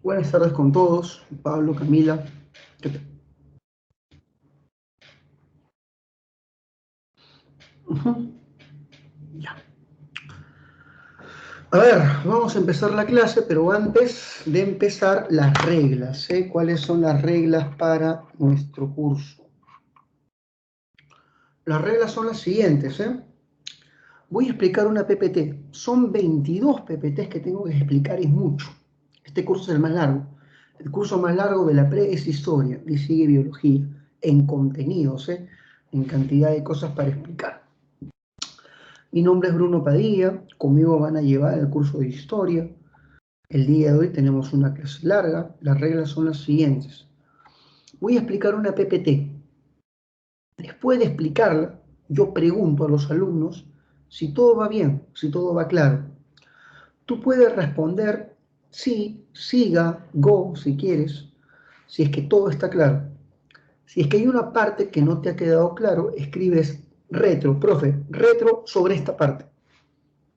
Buenas tardes con todos. Pablo, Camila. ¿Qué tal? Ujú. Ya. A ver, vamos a empezar la clase, pero antes de empezar, las reglas, ¿eh? ¿Cuáles son las reglas para nuestro curso? Las reglas son las siguientes, ¿eh? Voy a explicar una PPT. Son 22 PPTs que tengo que explicar, es mucho. Este curso es el más largo. El curso más largo de la pre es historia y sigue biología, en contenidos, ¿eh? En cantidad de cosas para explicar. Mi nombre es Bruno Padilla, conmigo van a llevar el curso de historia. El día de hoy tenemos una clase larga, las reglas son las siguientes. Voy a explicar una PPT. Después de explicarla, yo pregunto a los alumnos si todo va bien, si todo va claro. Tú puedes responder sí, siga, go, si quieres, si es que todo está claro. Si es que hay una parte que no te ha quedado claro, escribes retro, profe, retro sobre esta parte.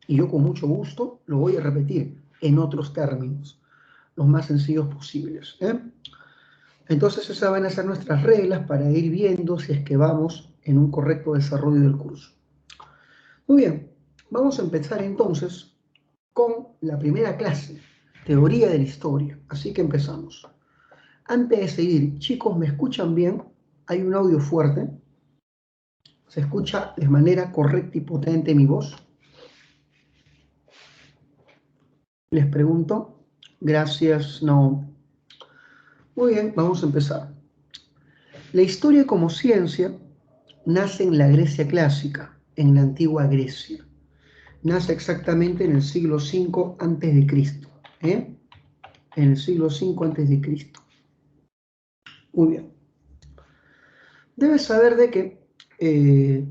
Y yo con mucho gusto lo voy a repetir en otros términos, los más sencillos posibles, ¿eh? Entonces esas van a ser nuestras reglas para ir viendo si es que vamos en un correcto desarrollo del curso. Muy bien, vamos a empezar entonces con la primera clase, teoría de la historia. Así que empezamos. Antes de seguir, chicos, ¿me escuchan bien? Hay un audio fuerte. ¿Se escucha de manera correcta y potente mi voz? Les pregunto. Gracias, no. Muy bien, vamos a empezar. La historia como ciencia nace en la Grecia clásica, en la antigua Grecia. Nace exactamente en el siglo V antes de Cristo, ¿eh? En el siglo V antes de Cristo. Muy bien. Debes saber de que eh,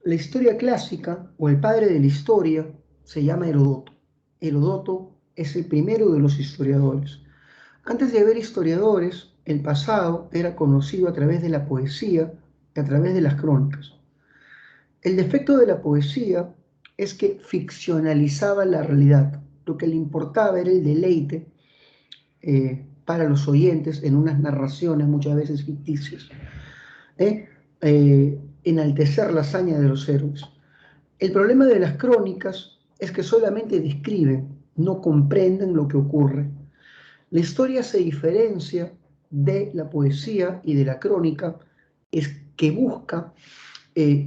la historia clásica o el padre de la historia se llama Herodoto. Herodoto es el primero de los historiadores. Antes de haber historiadores, el pasado era conocido a través de la poesía y a través de las crónicas. El defecto de la poesía es que ficcionalizaba la realidad. Lo que le importaba era el deleite para los oyentes en unas narraciones muchas veces ficticias. ¿Eh? Enaltecer la hazaña de los héroes. El problema de las crónicas es que solamente describen, no comprenden lo que ocurre. La historia se diferencia de la poesía y de la crónica, es que busca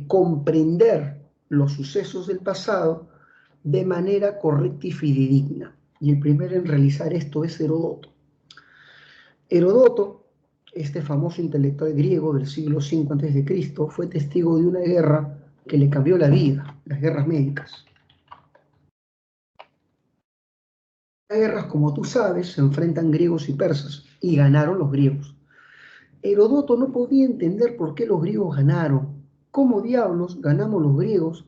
comprender los sucesos del pasado de manera correcta y fidedigna. Y el primero en realizar esto es Herodoto. Herodoto, este famoso intelectual griego del siglo V a.C., fue testigo de una guerra que le cambió la vida, las guerras médicas. Las guerras, como tú sabes, se enfrentan griegos y persas, y ganaron los griegos. Herodoto no podía entender por qué los griegos ganaron. ¿Cómo diablos ganamos los griegos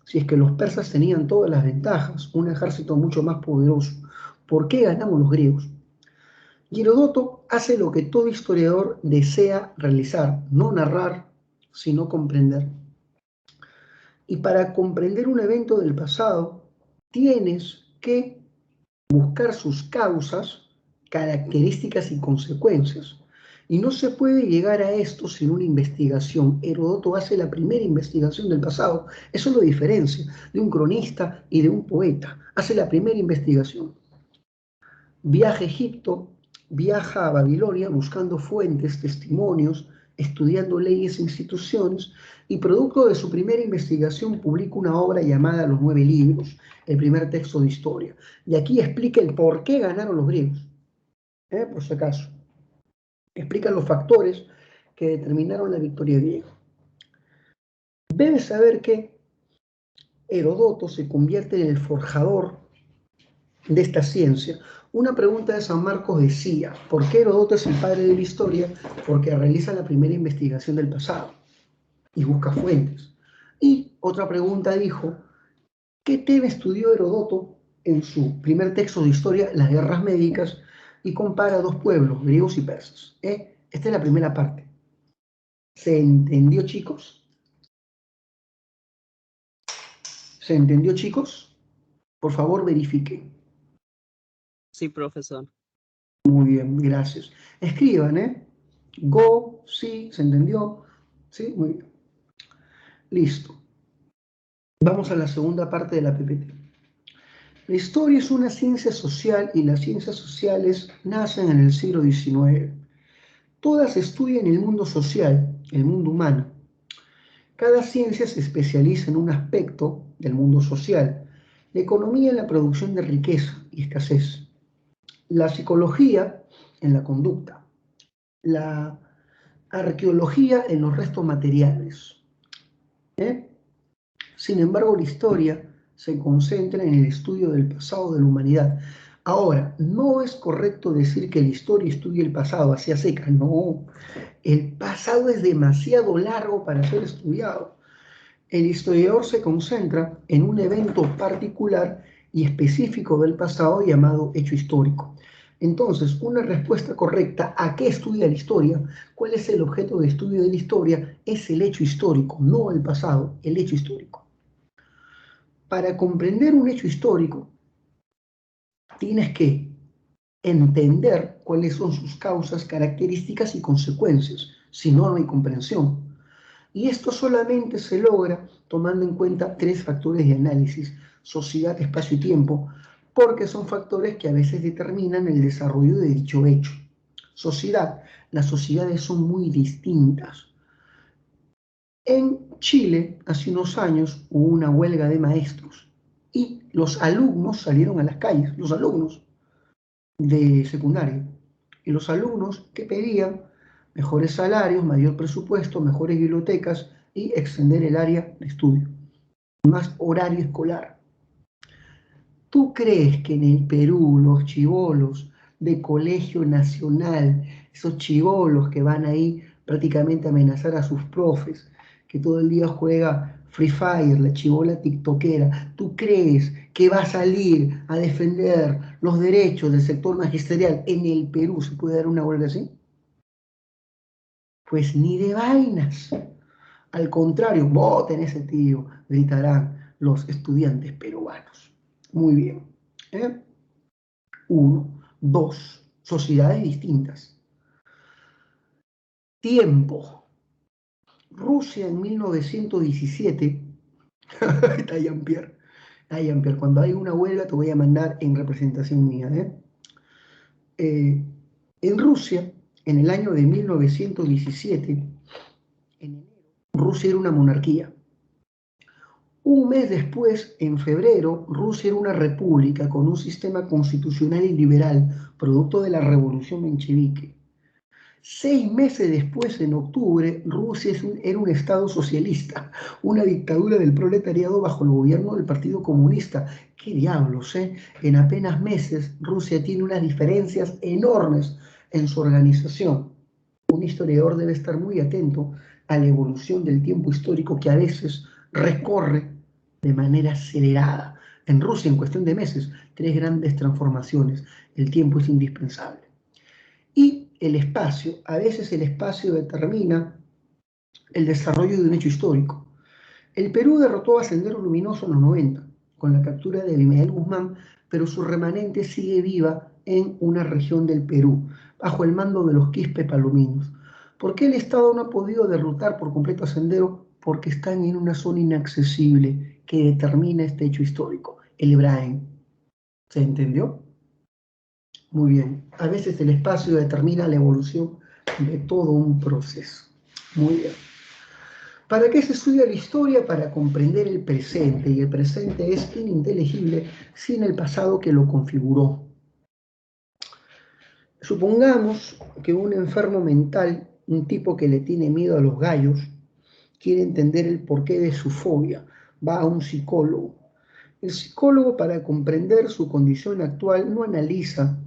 si es que los persas tenían todas las ventajas, un ejército mucho más poderoso? ¿Por qué ganamos los griegos? Y Herodoto hace lo que todo historiador desea realizar, no narrar, sino comprender. Y para comprender un evento del pasado, tienes que buscar sus causas, características y consecuencias. Y no se puede llegar a esto sin una investigación. Herodoto hace la primera investigación del pasado. Eso lo diferencia de un cronista y de un poeta. Hace la primera investigación. Viaja a Egipto, viaja a Babilonia buscando fuentes, testimonios, estudiando leyes e instituciones, y producto de su primera investigación publica una obra llamada Los Nueve Libros, el primer texto de historia. Y aquí explica el por qué ganaron los griegos, por si acaso. Explica los factores que determinaron la victoria griega. Debes saber que Herodoto se convierte en el forjador de esta ciencia. Una pregunta de San Marcos decía, ¿por qué Herodoto es el padre de la historia? Porque realiza la primera investigación del pasado y busca fuentes. Y otra pregunta dijo, ¿qué tema estudió Herodoto en su primer texto de historia, las guerras médicas, y compara dos pueblos, griegos y persas? Esta es la primera parte. ¿Se entendió, chicos? ¿Se entendió, chicos? Por favor, verifiquen. Sí, profesor. Muy bien, gracias. Escriban, ¿eh? Go, sí, ¿se entendió? Sí, muy bien. Listo. Vamos a la segunda parte de la PPT. La historia es una ciencia social y las ciencias sociales nacen en el siglo XIX. Todas estudian el mundo social, el mundo humano. Cada ciencia se especializa en un aspecto del mundo social. La economía en la producción de riqueza y escasez. La psicología en la conducta. La arqueología en los restos materiales. ¿Eh? Sin embargo, la historia se concentra en el estudio del pasado de la humanidad. Ahora, no es correcto decir que la historia estudia el pasado, así a secas, no. El pasado es demasiado largo para ser estudiado. El historiador se concentra en un evento particular y específico del pasado llamado hecho histórico. Entonces, una respuesta correcta a qué estudia la historia, cuál es el objeto de estudio de la historia, es el hecho histórico, no el pasado, el hecho histórico. Para comprender un hecho histórico, tienes que entender cuáles son sus causas, características y consecuencias, si no, no hay comprensión. Y esto solamente se logra tomando en cuenta tres factores de análisis: sociedad, espacio y tiempo, porque son factores que a veces determinan el desarrollo de dicho hecho. Sociedad. Las sociedades son muy distintas. En Chile, hace unos años, hubo una huelga de maestros y los alumnos salieron a las calles, los alumnos de secundaria. Y los alumnos que pedían mejores salarios, mayor presupuesto, mejores bibliotecas y extender el área de estudio, más horario escolar. ¿Tú crees que en el Perú los chibolos de colegio nacional, esos chibolos que van ahí prácticamente a amenazar a sus profes, que todo el día juega Free Fire, la chibola tiktokera, ¿tú crees que va a salir a defender los derechos del sector magisterial en el Perú? ¿Se puede dar una huelga así? Pues ni de vainas. Al contrario, voten ese tío, gritarán los estudiantes peruanos. Muy bien. ¿Eh? Uno. Dos. Sociedades distintas. Tiempo. Rusia en 1917. Está Jean-Pierre. Jean-Pierre, cuando hay una huelga te voy a mandar en representación mía. En Rusia, en el año de 1917, en enero, Rusia era una monarquía. Un mes después, en febrero, Rusia era una república con un sistema constitucional y liberal, producto de la revolución menchevique. 6 meses después, en octubre, Rusia era un estado socialista, una dictadura del proletariado bajo el gobierno del Partido Comunista. ¿Qué diablos, eh? En apenas meses, Rusia tiene unas diferencias enormes en su organización. Un historiador debe estar muy atento a la evolución del tiempo histórico que a veces recorre de manera acelerada. En Rusia, en cuestión de meses, 3 grandes transformaciones. El tiempo es indispensable. Y el espacio, a veces el espacio determina el desarrollo de un hecho histórico. El Perú derrotó a Sendero Luminoso en los 90, con la captura de Abimael Guzmán, pero su remanente sigue viva en una región del Perú, bajo el mando de los Quispe Palominos. ¿Por qué el Estado no ha podido derrotar por completo a Sendero? Porque están en una zona inaccesible que determina este hecho histórico, el Brain. ¿Se entendió? Muy bien. A veces el espacio determina la evolución de todo un proceso. Muy bien. ¿Para qué se estudia la historia? Para comprender el presente, y el presente es ininteligible sin el pasado que lo configuró. Supongamos que un enfermo mental, un tipo que le tiene miedo a los gallos, quiere entender el porqué de su fobia, va a un psicólogo. El psicólogo, para comprender su condición actual, no analiza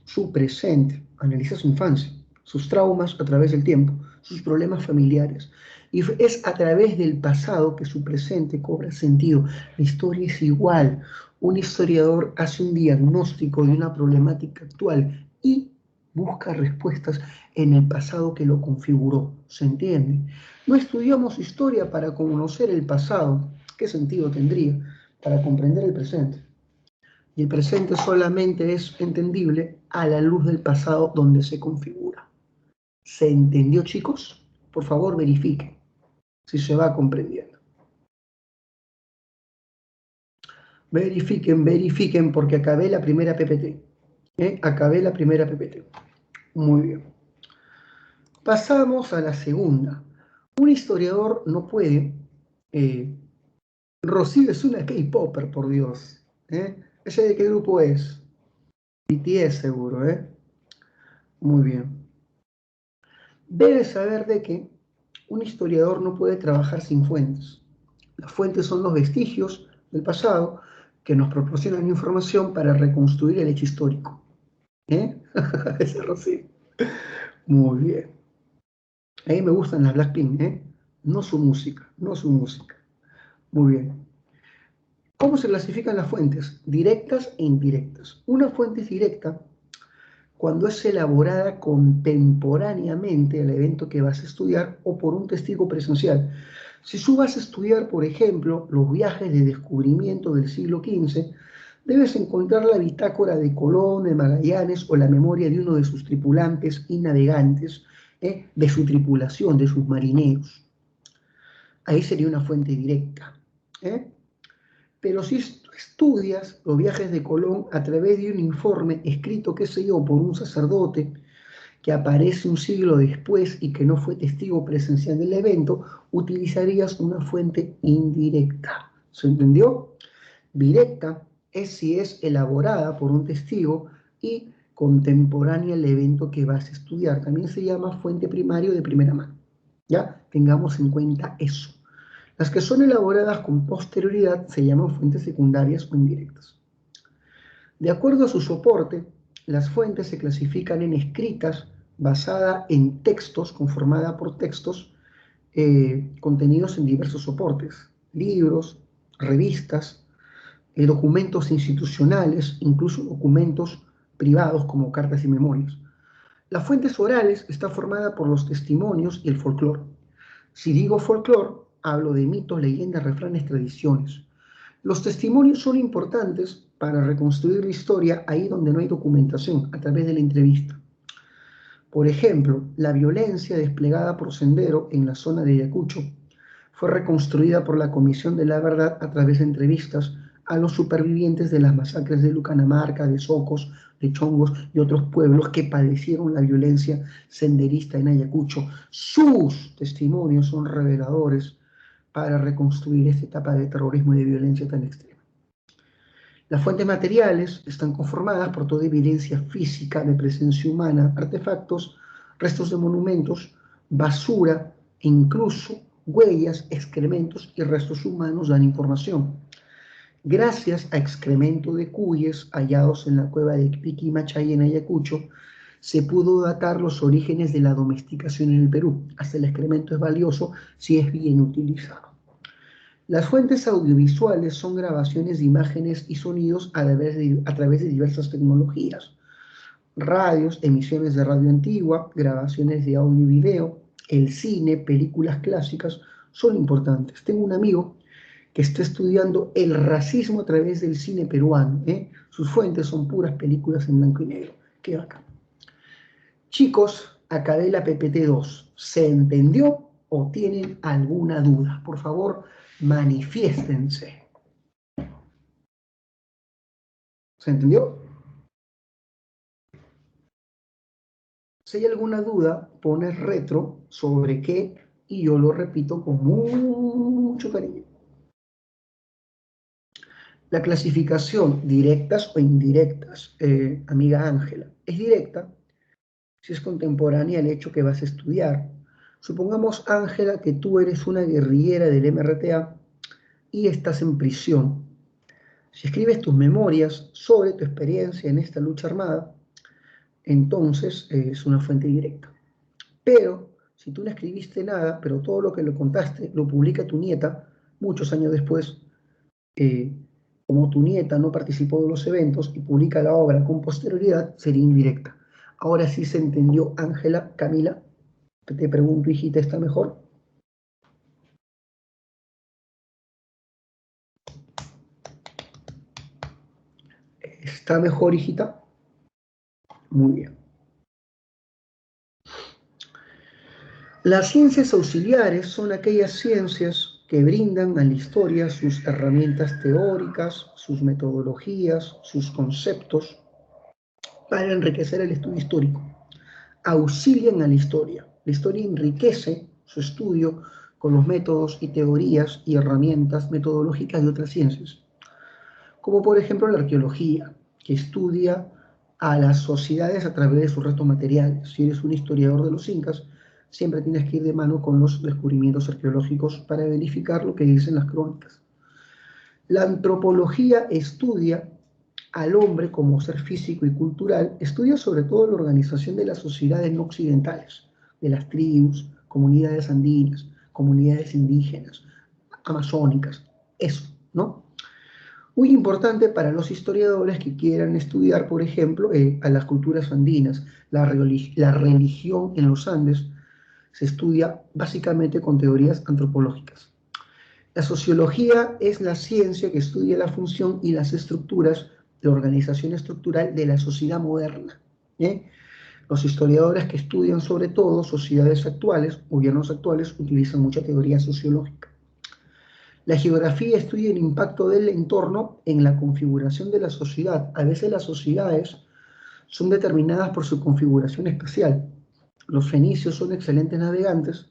su presente, analiza su infancia, sus traumas a través del tiempo, sus problemas familiares. Y es a través del pasado que su presente cobra sentido. La historia es igual. Un historiador hace un diagnóstico de una problemática actual y busca respuestas en el pasado que lo configuró. ¿Se entiende? No estudiamos historia para conocer el pasado. ¿Qué sentido tendría? Para comprender el presente. y el presente solamente es entendible a la luz del pasado donde se configura. ¿Se entendió, chicos? Por favor, verifiquen si se va comprendiendo. Verifiquen, verifiquen, porque acabé la primera PPT. Acabé la primera PPT. Muy bien. Pasamos a la segunda. Un historiador no puede... Rocío es una K-Popper, por Dios. ¿Ese de qué grupo es? BTS seguro, Muy bien. Debes saber de que un historiador no puede trabajar sin fuentes. Las fuentes son los vestigios del pasado que nos proporcionan información para reconstruir el hecho histórico. Ese Rocío. Muy bien. A mí me gustan las Blackpink, No su música, no su música. Muy bien. ¿Cómo se clasifican las fuentes? Directas e indirectas. Una fuente es directa cuando es elaborada contemporáneamente al evento que vas a estudiar o por un testigo presencial. Si tú vas a estudiar, por ejemplo, los viajes de descubrimiento del siglo XV, debes encontrar la bitácora de Colón, de Magallanes o la memoria de uno de sus tripulantes y navegantes, de su tripulación, de sus marineros. Ahí sería una fuente directa. Pero si estudias los viajes de Colón a través de un informe escrito, qué sé yo, por un sacerdote que aparece un siglo después y que no fue testigo presencial del evento, utilizarías una fuente indirecta. ¿Se entendió? Directa es si es elaborada por un testigo y contemporánea al evento que vas a estudiar. También se llama fuente primaria de primera mano. ¿Ya? Tengamos en cuenta eso. Las que son elaboradas con posterioridad se llaman fuentes secundarias o indirectas. De acuerdo a su soporte, las fuentes se clasifican en escritas basada en textos, conformada por textos contenidos en diversos soportes, libros, revistas, documentos institucionales, incluso documentos privados como cartas y memorias. Las fuentes orales está formada por los testimonios y el folclore. Si digo folclore, hablo de mitos, leyendas, refranes, tradiciones. Los testimonios son importantes para reconstruir la historia ahí donde no hay documentación, a través de la entrevista. Por ejemplo, la violencia desplegada por Sendero en la zona de Ayacucho fue reconstruida por la Comisión de la Verdad a través de entrevistas a los supervivientes de las masacres de Lucanamarca, de Socos, de Chongos y otros pueblos que padecieron la violencia senderista en Ayacucho. Sus testimonios son reveladores para reconstruir esta etapa de terrorismo y de violencia tan extrema. Las fuentes materiales están conformadas por toda evidencia física de presencia humana, artefactos, restos de monumentos, basura e incluso huellas, excrementos y restos humanos dan información. Gracias a excremento de cuyes hallados en la cueva de Piquimachay en Ayacucho, se pudo datar los orígenes de la domesticación en el Perú. Hasta el excremento es valioso si es bien utilizado. Las fuentes audiovisuales son grabaciones de imágenes y sonidos a través de diversas tecnologías. Radios, emisiones de radio antigua, grabaciones de audio y video, el cine, películas clásicas, son importantes. Tengo un amigo que está estudiando el racismo a través del cine peruano. Sus fuentes son puras películas en blanco y negro. Qué bacán. Chicos, acabé la PPT-2. ¿Se entendió o tienen alguna duda? Por favor, manifiéstense. ¿Se entendió? Si hay alguna duda, pones retro sobre qué y yo lo repito con mucho cariño. La clasificación directas o indirectas, amiga Ángela, es directa si es contemporánea al hecho que vas a estudiar. Supongamos, Ángela, que tú eres una guerrillera del MRTA y estás en prisión. Si escribes tus memorias sobre tu experiencia en esta lucha armada, entonces es una fuente directa. Pero si tú no escribiste nada, pero todo lo que le contaste lo publica tu nieta muchos años después, como tu nieta no participó de los eventos y publica la obra con posterioridad, sería indirecta. Ahora sí se entendió, Ángela, Camila, te pregunto, hijita, ¿está mejor? ¿Está mejor, hijita? Muy bien. Las ciencias auxiliares son aquellas ciencias que brindan a la historia sus herramientas teóricas, sus metodologías, sus conceptos para enriquecer el estudio histórico. Auxilian a la historia. La historia enriquece su estudio con los métodos y teorías y herramientas metodológicas de otras ciencias, como por ejemplo la arqueología, que estudia a las sociedades a través de sus restos materiales. Si eres un historiador de los incas, siempre tienes que ir de mano con los descubrimientos arqueológicos para verificar lo que dicen las crónicas. La antropología estudia al hombre como ser físico y cultural, estudia sobre todo la organización de las sociedades no occidentales, de las tribus, comunidades andinas, comunidades indígenas, amazónicas, eso, ¿no? Muy importante para los historiadores que quieran estudiar, por ejemplo, a las culturas andinas. La religión en los Andes se estudia básicamente con teorías antropológicas. La sociología es la ciencia que estudia la función y las estructuras de organización estructural de la sociedad moderna. ¿Eh? Los historiadores que estudian sobre todo sociedades actuales, gobiernos actuales, utilizan mucha teoría sociológica. La geografía estudia el impacto del entorno en la configuración de la sociedad. A veces las sociedades son determinadas por su configuración espacial. Los fenicios son excelentes navegantes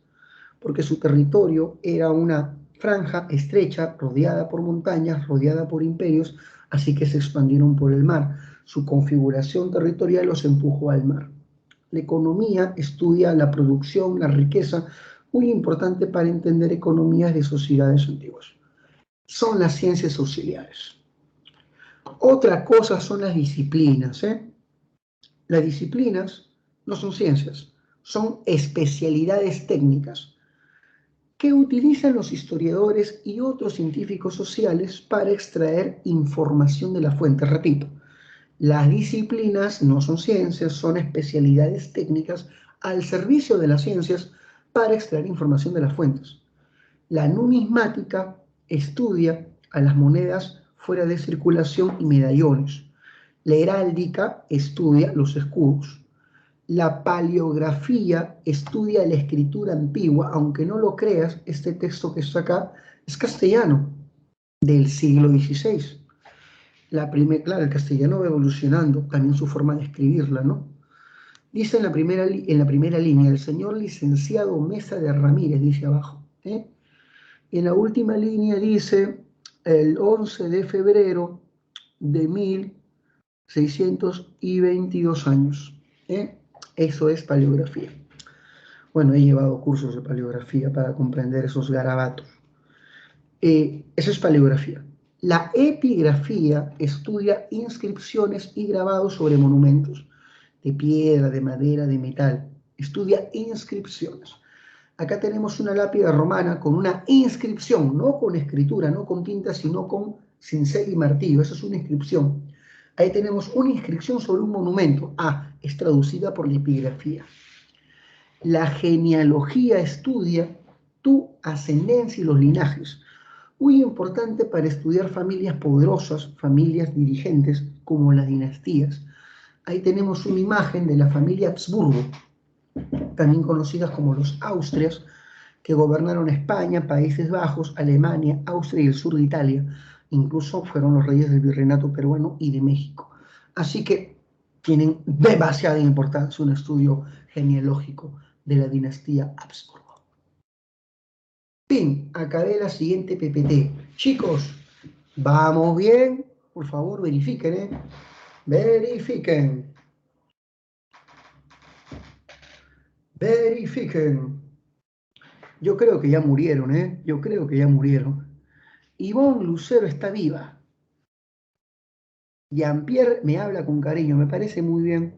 porque su territorio era una franja estrecha, rodeada por montañas, rodeada por imperios, así que se expandieron por el mar. Su configuración territorial los empujó al mar. La economía estudia la producción, la riqueza, muy importante para entender economías de sociedades antiguas. Son las ciencias auxiliares. Otra cosa son las disciplinas. Las disciplinas no son ciencias, son especialidades técnicas que utilizan los historiadores y otros científicos sociales para extraer información de la fuente. Repito, las disciplinas no son ciencias, son especialidades técnicas al servicio de las ciencias para extraer información de las fuentes. La numismática estudia a las monedas fuera de circulación y medallones. La heráldica estudia los escudos. La paleografía estudia la escritura antigua, aunque no lo creas, este texto que está acá es castellano, del siglo XVI. Claro, el castellano va evolucionando, también su forma de escribirla, ¿no? Dice en la primera línea, el señor licenciado Mesa de Ramírez, dice abajo. Y en la última línea dice, el 11 de febrero de 1622 años. Eso es paleografía. Bueno, he llevado cursos de paleografía para comprender esos garabatos. Eso es paleografía. La epigrafía estudia inscripciones y grabados sobre monumentos de piedra, de madera, de metal. Estudia inscripciones. Acá tenemos una lápida romana con una inscripción, no con escritura, no con tinta, sino con cincel y martillo. Esa es una inscripción. Ahí tenemos una inscripción sobre un monumento. Es traducida por la epigrafía. La genealogía estudia tu ascendencia y los linajes. Muy importante para estudiar familias poderosas, familias dirigentes, como las dinastías. Ahí tenemos una imagen de la familia Habsburgo, también conocidas como los Austrias, que gobernaron España, Países Bajos, Alemania, Austria y el sur de Italia. Incluso fueron los reyes del virreinato peruano y de México. Así que tienen demasiada importancia un estudio genealógico de la dinastía Habsburgo. Fin, acabé la siguiente PPT. Chicos, ¿vamos bien? Por favor, verifiquen, Verifiquen. Verifiquen. Yo creo que ya murieron, Yo creo que ya murieron. Ivonne Lucero está viva. Jean-Pierre me habla con cariño, me parece muy bien.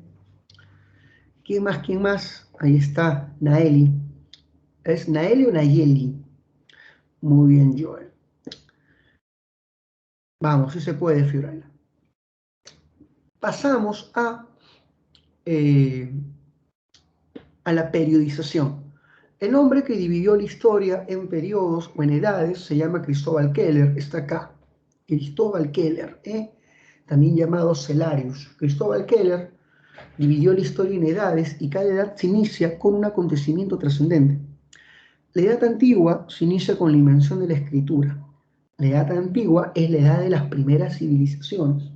¿Quién más? ¿Quién más? Ahí está, Naeli. ¿Es Naeli o Nayeli? Muy bien, Joel. Vamos, si se puede, Fiorella. Pasamos a la periodización. El hombre que dividió la historia en periodos o en edades se llama Cristóbal Keller, está acá. Cristóbal Keller, también llamado Cellarius. Cristóbal Keller dividió la historia en edades y cada edad se inicia con un acontecimiento trascendente. La edad antigua se inicia con la invención de la escritura. La edad antigua es la edad de las primeras civilizaciones.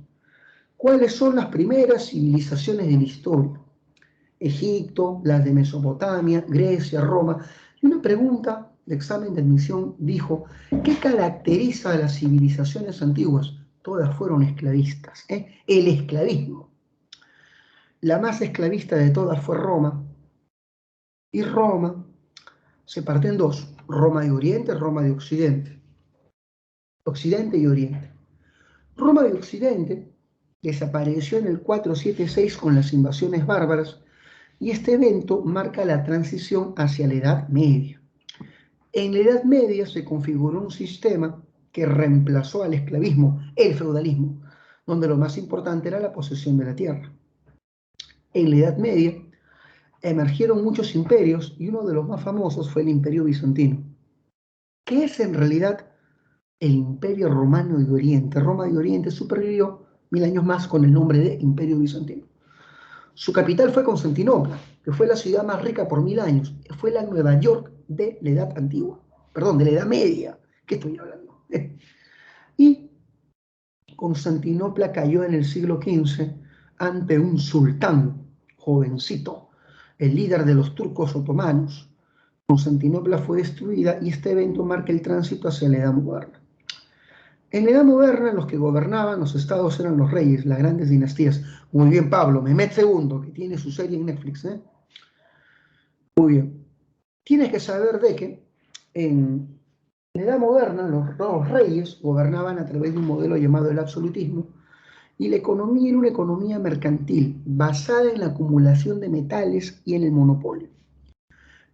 ¿Cuáles son las primeras civilizaciones de la historia? Egipto, las de Mesopotamia, Grecia, Roma. Y una pregunta de examen de admisión dijo, ¿qué caracteriza a las civilizaciones antiguas? Todas fueron esclavistas. El esclavismo. La más esclavista de todas fue Roma. Y Roma se partió en dos, Roma de Oriente, Roma de Occidente. Occidente y Oriente. Roma de Occidente desapareció en el 476 con las invasiones bárbaras y este evento marca la transición hacia la Edad Media. En la Edad Media se configuró un sistema que reemplazó al esclavismo, el feudalismo, donde lo más importante era la posesión de la tierra. En la Edad Media emergieron muchos imperios y uno de los más famosos fue el Imperio Bizantino. ¿Qué es en realidad el Imperio Romano de Oriente? Roma de Oriente supervivió 1000 años más con el nombre de Imperio Bizantino. Su capital fue Constantinopla, que fue la ciudad más rica por 1000 años. Fue la Nueva York de la Edad Antigua. Perdón, de la Edad Media. ¿Qué estoy hablando? Y Constantinopla cayó en el siglo XV ante un sultán jovencito, el líder de los turcos otomanos. Constantinopla fue destruida y este evento marca el tránsito hacia la Edad Moderna. En la Edad Moderna, los que gobernaban los estados eran los reyes, las grandes dinastías. Muy bien, Pablo, Mehmed II, que tiene su serie en Netflix. Muy bien. Tienes que saber de que en la Edad Moderna los reyes gobernaban a través de un modelo llamado el absolutismo y la economía era una economía mercantil basada en la acumulación de metales y en el monopolio.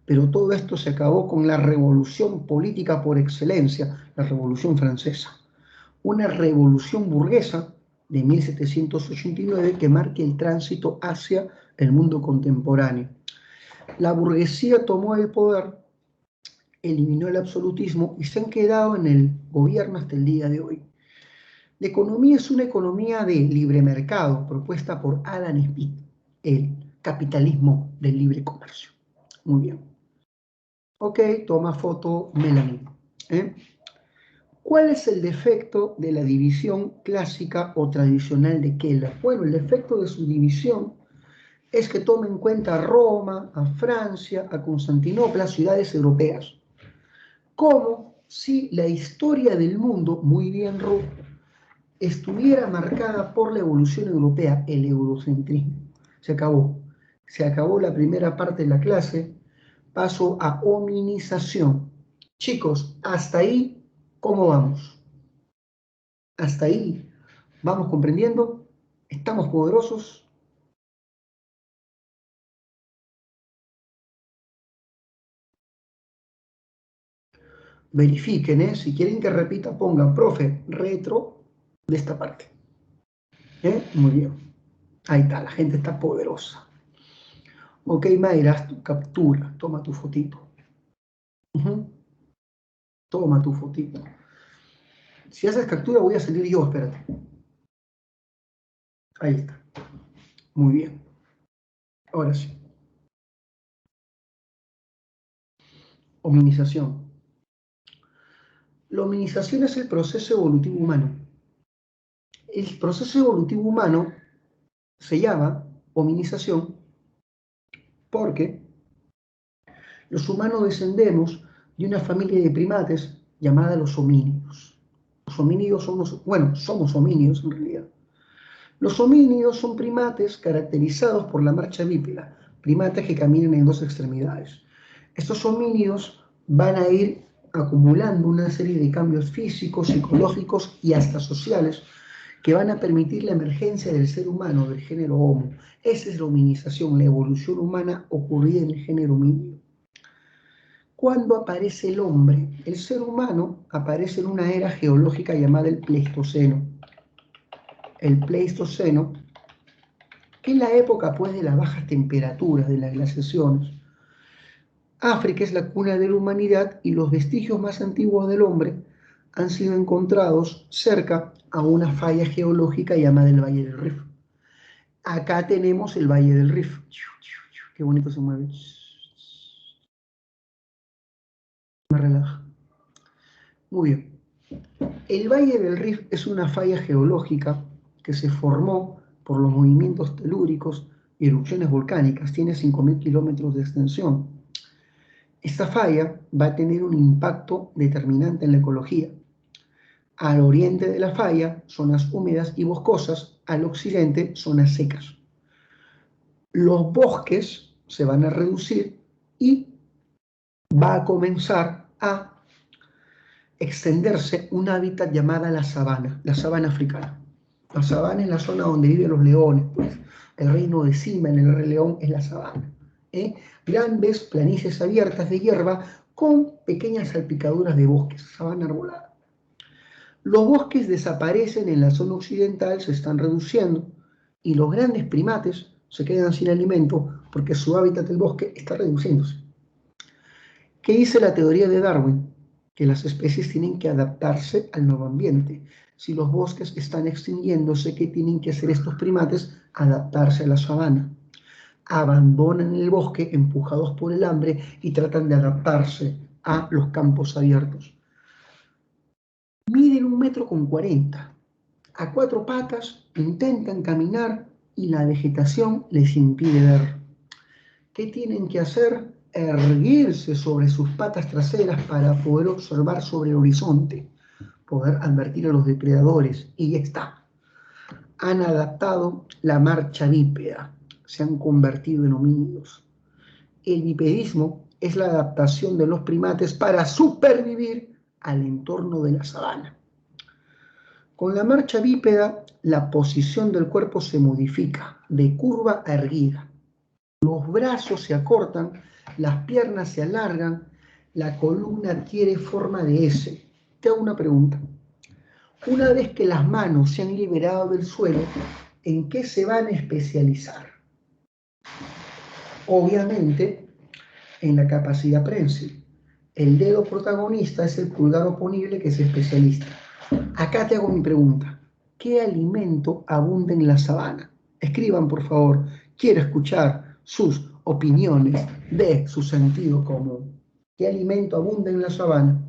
Pero todo esto se acabó con la revolución política por excelencia, la Revolución Francesa. Una revolución burguesa de 1789 que marca el tránsito hacia el mundo contemporáneo. La burguesía tomó el poder, eliminó el absolutismo y se han quedado en el gobierno hasta el día de hoy. La economía es una economía de libre mercado propuesta por Adam Smith, el capitalismo del libre comercio. Muy bien. Ok, toma foto Melanie. ¿Cuál es el defecto de la división clásica o tradicional de Keller? Bueno, el defecto de su división es que toma en cuenta a Roma, a Francia, a Constantinopla, ciudades europeas, como si la historia del mundo, muy bien Ruth, estuviera marcada por la evolución europea, el eurocentrismo. Se acabó. Se acabó la primera parte de la clase, paso a hominización. Chicos, hasta ahí, ¿cómo vamos? Hasta ahí, ¿vamos comprendiendo? ¿Estamos poderosos? Verifiquen, si quieren que repita, pongan, profe, retro de esta parte. Muy bien. Ahí está, la gente está poderosa. Ok, Mayra, haz tu captura, toma tu fotito. Toma tu fotito. Si haces captura voy a salir yo, espérate. Ahí está. Muy bien. Ahora sí. Hominización. La hominización es el proceso evolutivo humano. El proceso evolutivo humano se llama hominización porque los humanos descendemos de una familia de primates llamada los homínidos. Los homínidos somos homínidos en realidad. Los homínidos son primates caracterizados por la marcha bípeda, primates que caminan en dos extremidades. Estos homínidos van a ir acumulando una serie de cambios físicos, psicológicos y hasta sociales que van a permitir la emergencia del ser humano, del género Homo. Esa es la hominización, la evolución humana ocurrida en el género homínido. ¿Cuándo aparece el hombre? El ser humano aparece en una era geológica llamada el Pleistoceno. El Pleistoceno, que es la época pues de las bajas temperaturas, de las glaciaciones. África es la cuna de la humanidad y los vestigios más antiguos del hombre han sido encontrados cerca a una falla geológica llamada el Valle del Rif. Acá tenemos el Valle del Rif. Qué bonito se mueve. Me relaja. Muy bien. El Valle del Rif es una falla geológica que se formó por los movimientos telúricos y erupciones volcánicas. Tiene 5.000 kilómetros de extensión. Esta falla va a tener un impacto determinante en la ecología. Al oriente de la falla, zonas húmedas y boscosas; al occidente, zonas secas. Los bosques se van a reducir y va a comenzar a extenderse un hábitat llamada la sabana africana. La sabana es la zona donde viven los leones, pues. El reino de Simba en el Rey León es la sabana. Grandes planicies abiertas de hierba con pequeñas salpicaduras de bosques, sabana arbolada. Los bosques desaparecen en la zona occidental, se están reduciendo, y los grandes primates se quedan sin alimento porque su hábitat del bosque está reduciéndose. ¿Qué dice la teoría de Darwin? Que las especies tienen que adaptarse al nuevo ambiente. Si los bosques están extinguiéndose, ¿qué tienen que hacer estos primates? Adaptarse a la sabana. Abandonan el bosque empujados por el hambre y tratan de adaptarse a los campos abiertos. Miden 1,40 m. A 4 patas intentan caminar y la vegetación les impide ver. ¿Qué tienen que hacer? Erguirse sobre sus patas traseras para poder observar sobre el horizonte, poder advertir a los depredadores, y ya está. Han adaptado la marcha bípeda, se han convertido en homínidos. El bipedismo es la adaptación de los primates para supervivir al entorno de la sabana. Con la marcha bípeda, la posición del cuerpo se modifica de curva a erguida. Los brazos se acortan, las piernas se alargan, la columna adquiere forma de S. Te hago una pregunta. Una vez que las manos se han liberado del suelo, ¿en qué se van a especializar? Obviamente, en la capacidad prensil. El dedo protagonista es el pulgar oponible, que es especialista. Acá te hago mi pregunta. ¿Qué alimento abunda en la sabana? Escriban, por favor. Quiero escuchar sus opiniones de su sentido común. ¿Qué alimento abunda en la sabana?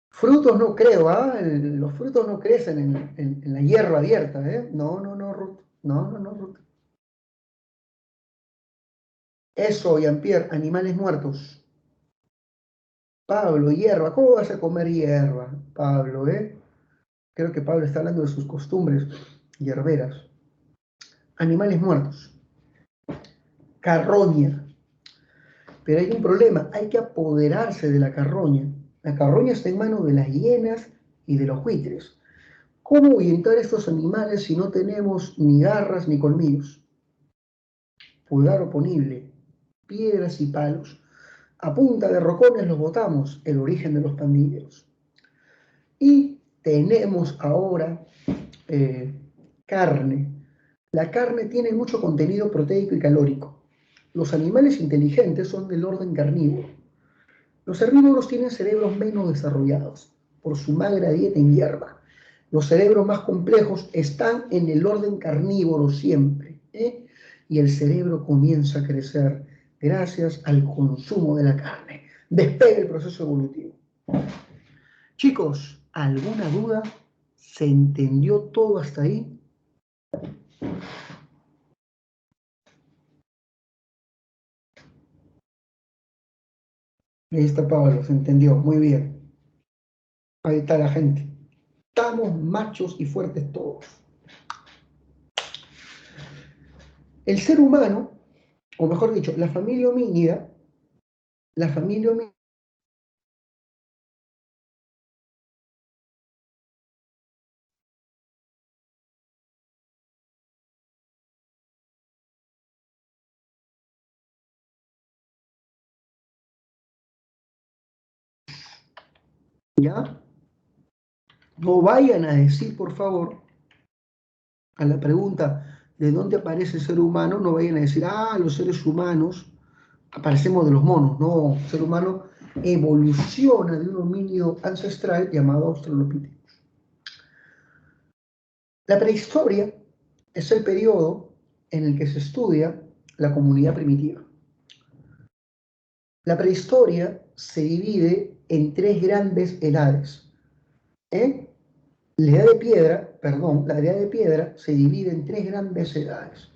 Frutos no creo, ¿ah? Los frutos no crecen en la hierba abierta, ¿eh? No, Ruth. No, Ruth. Eso, Jean-Pierre, animales muertos. Pablo, hierba. ¿Cómo vas a comer hierba, Pablo, eh? Creo que Pablo está hablando de sus costumbres hierberas. Animales muertos. Carroña. Pero hay un problema, hay que apoderarse de la carroña. La carroña está en manos de las hienas y de los buitres. ¿Cómo ahuyentar a estos animales si no tenemos ni garras ni colmillos? Pulgar oponible, piedras y palos. A punta de rocones los botamos, el origen de los pandilleros. Y tenemos ahora carne. La carne tiene mucho contenido proteico y calórico. Los animales inteligentes son del orden carnívoro. Los herbívoros tienen cerebros menos desarrollados por su magra dieta en hierba. Los cerebros más complejos están en el orden carnívoro siempre, ¿eh? Y el cerebro comienza a crecer gracias al consumo de la carne. Despega el proceso evolutivo. Chicos, ¿alguna duda? ¿Se entendió todo hasta ahí? Ahí está Pablo, se entendió, muy bien. Ahí está la gente. Estamos machos y fuertes todos. El ser humano, o mejor dicho, la familia homínida, ¿ya? No vayan a decir, por favor, a la pregunta de dónde aparece el ser humano, no vayan a decir, los seres humanos aparecemos de los monos. No, el ser humano evoluciona de un homínido ancestral llamado Australopithecus. La prehistoria es el periodo en el que se estudia la comunidad primitiva. La prehistoria se divide en tres grandes edades. La edad de piedra se divide en tres grandes edades: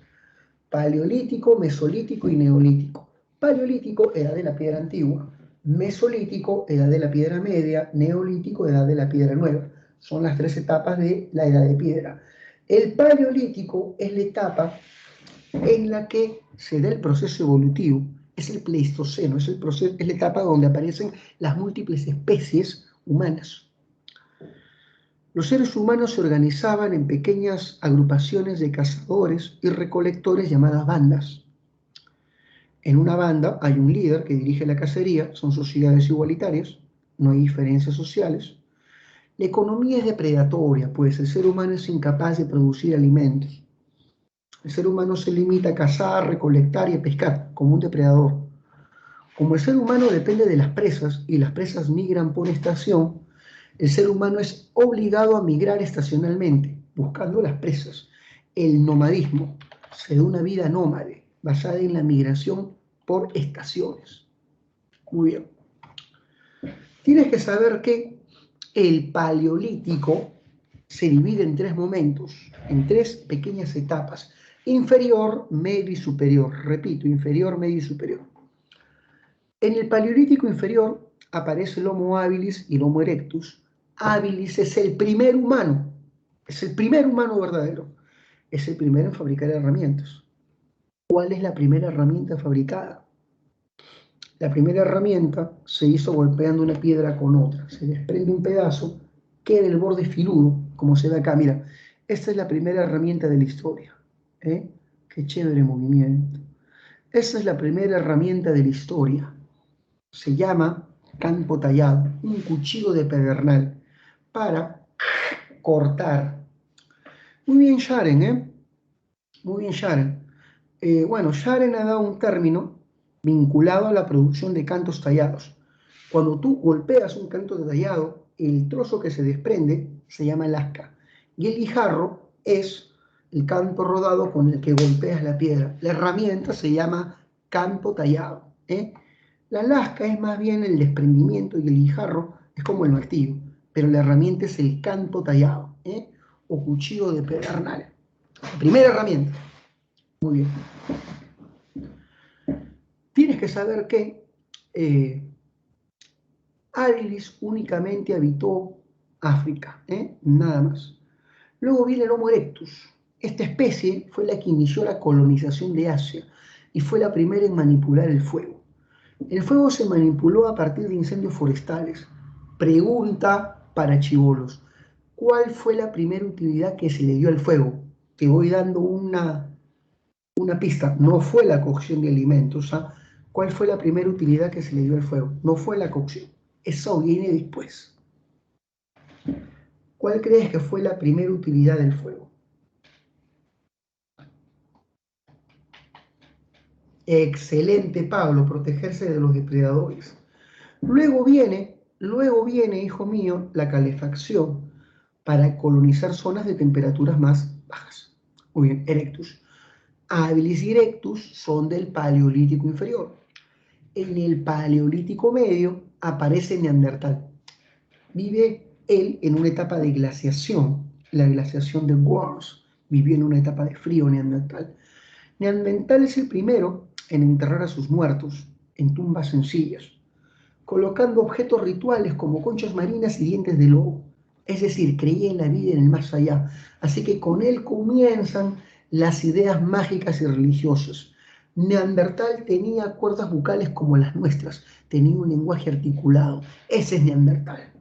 paleolítico, mesolítico y neolítico. Paleolítico, edad de la piedra antigua; mesolítico, edad de la piedra media; neolítico, edad de la piedra nueva. Son las tres etapas de la edad de piedra. El paleolítico es la etapa en la que se da el proceso evolutivo. Es el Pleistoceno, es la etapa donde aparecen las múltiples especies humanas. Los seres humanos se organizaban en pequeñas agrupaciones de cazadores y recolectores llamadas bandas. En una banda hay un líder que dirige la cacería, son sociedades igualitarias, no hay diferencias sociales. La economía es depredatoria, pues el ser humano es incapaz de producir alimentos. El ser humano se limita a cazar, recolectar y a pescar, como un depredador. Como el ser humano depende de las presas y las presas migran por estación, el ser humano es obligado a migrar estacionalmente, buscando las presas. El nomadismo se da una vida nómade, basada en la migración por estaciones. Muy bien. Tienes que saber que el paleolítico se divide en tres momentos, en tres pequeñas etapas: inferior, medio y superior. Repito, inferior, medio y superior. En el paleolítico inferior aparece el Homo habilis y el Homo erectus. Habilis es el primer humano verdadero. Es el primero en fabricar herramientas. ¿Cuál es la primera herramienta fabricada? La primera herramienta se hizo golpeando una piedra con otra. Se desprende un pedazo, queda el borde filudo, como se ve acá. Mira, esta es la primera herramienta de la historia. Qué chévere movimiento. Esa es la primera herramienta de la historia. Se llama campo tallado, un cuchillo de pedernal para cortar. Muy bien, Sharon, Muy bien, Sharon. Bueno, Sharon ha dado un término vinculado a la producción de cantos tallados. Cuando tú golpeas un canto tallado, el trozo que se desprende se llama lasca. Y el guijarro es el canto rodado con el que golpeas la piedra. La herramienta se llama campo tallado. La lasca es más bien el desprendimiento y el guijarro es como el martillo, pero la herramienta es el canto tallado, o cuchillo de pedernal. Primera herramienta. Muy bien. Tienes que saber que Habilis únicamente habitó África, nada más. Luego viene el Homo erectus. Esta especie fue la que inició la colonización de Asia y fue la primera en manipular el fuego. El fuego se manipuló a partir de incendios forestales. Pregunta para chibolos: ¿cuál fue la primera utilidad que se le dio al fuego? Te voy dando una pista: no fue la cocción de alimentos. ¿Cuál fue la primera utilidad que se le dio al fuego? No fue la cocción. Eso viene después. ¿Cuál crees que fue la primera utilidad del fuego? Excelente, Pablo, protegerse de los depredadores. Luego viene, hijo mío, la calefacción para colonizar zonas de temperaturas más bajas. Muy bien, erectus. Habilis y erectus son del Paleolítico inferior. En el Paleolítico medio aparece Neandertal. Vive él en una etapa de glaciación, la glaciación de Worms. Vivió en una etapa de frío Neandertal. Neandertal es el primero en enterrar a sus muertos en tumbas sencillas, colocando objetos rituales como conchas marinas y dientes de lobo. Es decir, creía en la vida en el más allá. Así que con él comienzan las ideas mágicas y religiosas. Neandertal tenía cuerdas bucales como las nuestras, tenía un lenguaje articulado. Ese es Neandertal.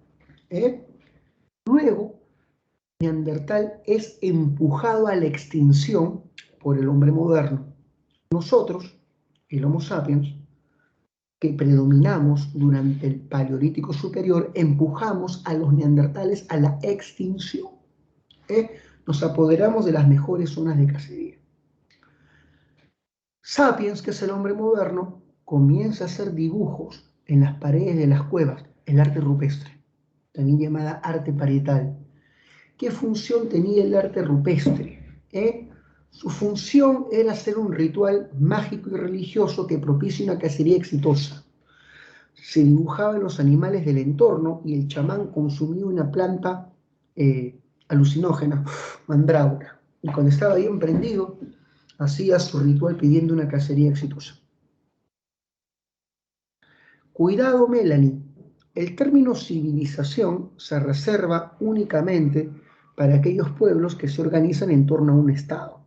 Luego, Neandertal es empujado a la extinción por el hombre moderno. Nosotros, el Homo sapiens, que predominamos durante el Paleolítico superior, empujamos a los neandertales a la extinción. Nos apoderamos de las mejores zonas de cacería. Sapiens, que es el hombre moderno, comienza a hacer dibujos en las paredes de las cuevas, el arte rupestre, también llamada arte parietal. ¿Qué función tenía el arte rupestre? Su función era hacer un ritual mágico y religioso que propicie una cacería exitosa. Se dibujaban los animales del entorno y el chamán consumía una planta alucinógena, mandrágora. Y cuando estaba bien prendido, hacía su ritual pidiendo una cacería exitosa. Cuidado, Melanie. El término civilización se reserva únicamente para aquellos pueblos que se organizan en torno a un Estado.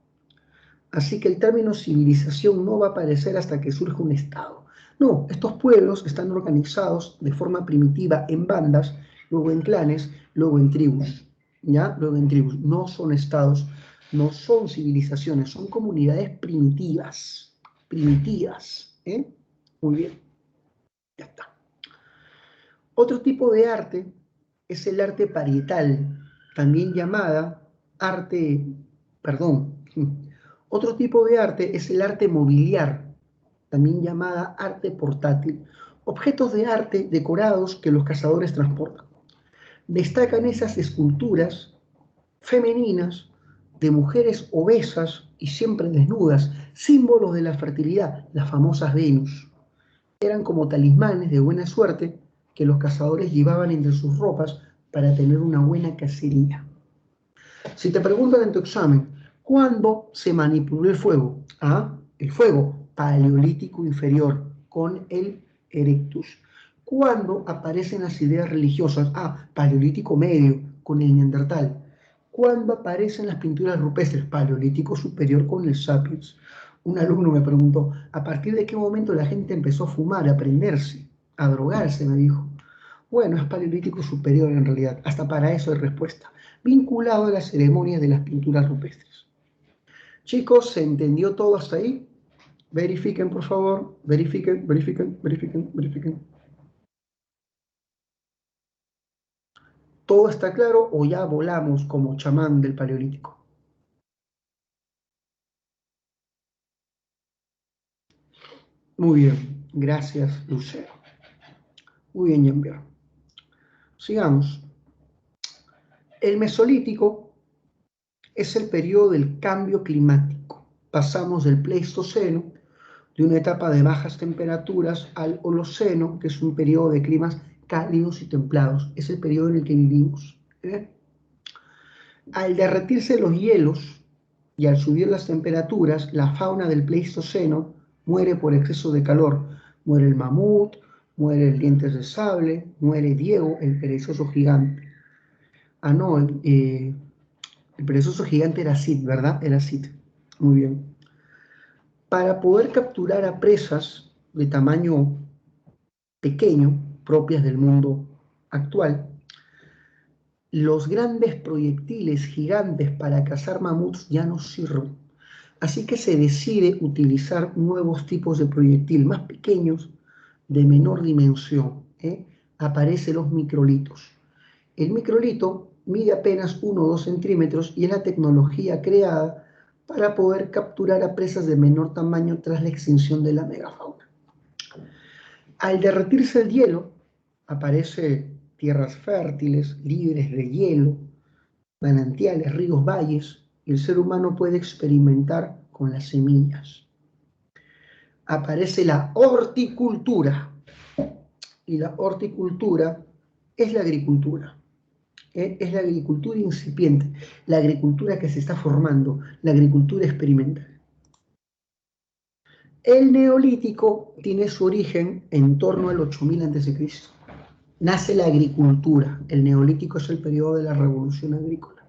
Así que el término civilización no va a aparecer hasta que surja un Estado. No, estos pueblos están organizados de forma primitiva en bandas, luego en clanes, luego en tribus. ¿Ya? Luego en tribus. No son estados, no son civilizaciones, son comunidades primitivas. Primitivas. Muy bien. Ya está. Otro tipo de arte es el arte parietal, también llamada arte, perdón, otro tipo de arte es el arte mobiliar, también llamada arte portátil, objetos de arte decorados que los cazadores transportan. Destacan esas esculturas femeninas de mujeres obesas y siempre desnudas, símbolos de la fertilidad, las famosas Venus. Eran como talismanes de buena suerte que los cazadores llevaban entre sus ropas para tener una buena cacería. Si te preguntan en tu examen, ¿cuándo se manipuló el fuego? Ah, el fuego paleolítico inferior con el Erectus. ¿Cuándo aparecen las ideas religiosas? Ah, paleolítico medio con el Neandertal. ¿Cuándo aparecen las pinturas rupestres? Paleolítico superior con el Sapiens. Un alumno me preguntó, ¿a partir de qué momento la gente empezó a fumar, a prenderse, a drogarse? Me dijo. Bueno, es paleolítico superior en realidad. Hasta para eso hay respuesta. Vinculado a las ceremonias de las pinturas rupestres. Chicos, ¿se entendió todo hasta ahí? Verifiquen, por favor. Verifiquen, verifiquen, verifiquen, verifiquen. ¿Todo está claro o ya volamos como chamán del paleolítico? Muy bien, gracias, Lucero. Muy bien, Jean-Pierre. Sigamos. El Mesolítico es el periodo del cambio climático. Pasamos del Pleistoceno, de una etapa de bajas temperaturas, al Holoceno, que es un periodo de climas cálidos y templados. Es el periodo en el que vivimos. Al derretirse los hielos y al subir las temperaturas, la fauna del Pleistoceno muere por exceso de calor. Muere el mamut, muere el dientes de sable, muere Diego, el perezoso gigante. Ah, no, el perezoso gigante era Cid, ¿verdad? Era Cid. Muy bien. Para poder capturar a presas de tamaño pequeño, propias del mundo actual, los grandes proyectiles gigantes para cazar mamuts ya no sirven. Así que se decide utilizar nuevos tipos de proyectil más pequeños, de menor dimensión. Aparecen los microlitos. El microlito mide apenas 1 o 2 centímetros y es la tecnología creada para poder capturar a presas de menor tamaño tras la extinción de la megafauna. Al derretirse el hielo, aparecen tierras fértiles, libres de hielo, manantiales, ríos, valles, y el ser humano puede experimentar con las semillas. Aparece la horticultura, y la horticultura es la agricultura. Es la agricultura incipiente, la agricultura que se está formando, la agricultura experimental. El neolítico tiene su origen en torno al 8000 a.C. Nace la agricultura. El neolítico es el periodo de la revolución agrícola.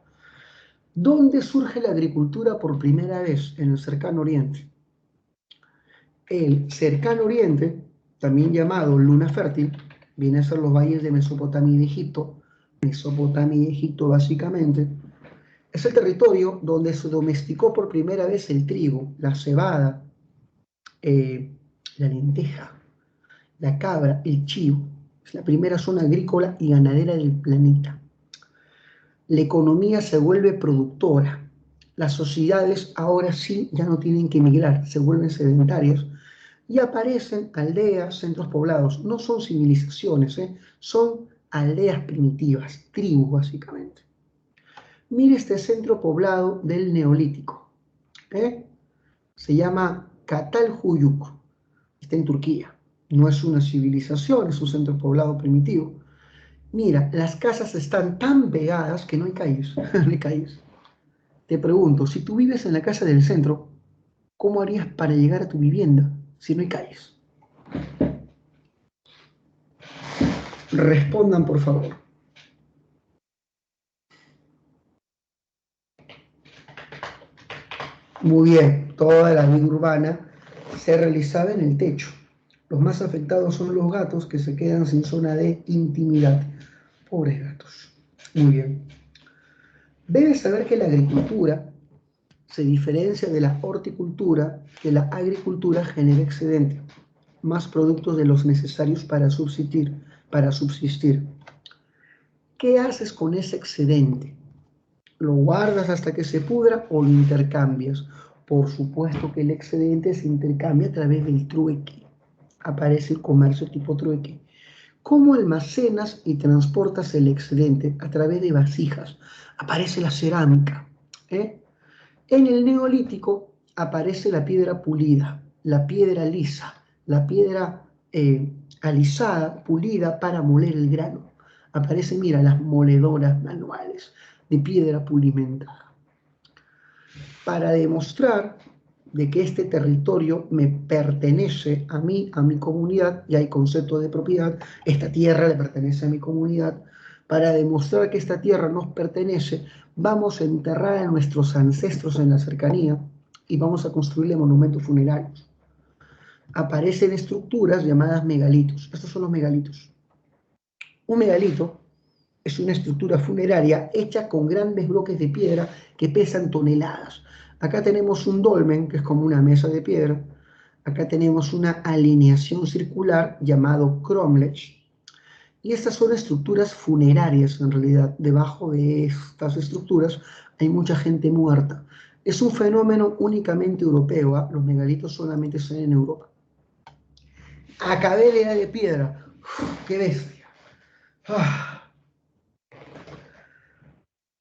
¿Dónde surge la agricultura por primera vez? En el cercano oriente. El cercano oriente, también llamado luna fértil, viene a ser los valles de Mesopotamia y de Egipto. Mesopotamia y Egipto básicamente. Es el territorio donde se domesticó por primera vez el trigo, la cebada, la lenteja, la cabra, el chivo. Es la primera zona agrícola y ganadera del planeta. La economía se vuelve productora. Las sociedades ahora sí ya no tienen que emigrar, se vuelven sedentarias y aparecen aldeas, centros poblados. No son civilizaciones, son aldeas primitivas, tribus básicamente. Mire este centro poblado del Neolítico. Se llama Catalhuyuk. Está en Turquía. No es una civilización, es un centro poblado primitivo. Mira, las casas están tan pegadas que no hay calles. No hay calles. Te pregunto, si tú vives en la casa del centro, ¿cómo harías para llegar a tu vivienda si no hay calles? Respondan, por favor. Muy bien, toda la vida urbana se realizaba en el techo. Los más afectados son los gatos que se quedan sin zona de intimidad. Pobres gatos. Muy bien. Debes saber que la agricultura se diferencia de la horticultura, que la agricultura genera excedente, más productos de los necesarios para subsistir, para subsistir. ¿Qué haces con ese excedente? ¿Lo guardas hasta que se pudra o lo intercambias? Por supuesto que el excedente se intercambia a través del trueque. Aparece el comercio tipo trueque. ¿Cómo almacenas y transportas el excedente? A través de vasijas. Aparece la cerámica. En el Neolítico aparece la piedra pulida, la piedra lisa, la piedra alisada, pulida para moler el grano. Aparecen, mira, las moledoras manuales de piedra pulimentada. Para demostrar de que este territorio me pertenece a mí, a mi comunidad, y hay concepto de propiedad, esta tierra le pertenece a mi comunidad, para demostrar que esta tierra nos pertenece, vamos a enterrar a nuestros ancestros en la cercanía y vamos a construirle monumentos funerarios. Aparecen estructuras llamadas megalitos. Estos son los megalitos. Un megalito es una estructura funeraria hecha con grandes bloques de piedra que pesan toneladas. Acá tenemos un dolmen, que es como una mesa de piedra. Acá tenemos una alineación circular llamado cromlech. Y estas son estructuras funerarias en realidad. Debajo de estas estructuras hay mucha gente muerta. Es un fenómeno únicamente europeo, ¿eh? Los megalitos solamente se ven en Europa. Acabé de edad de piedra. Uf, ¡qué bestia! Ah.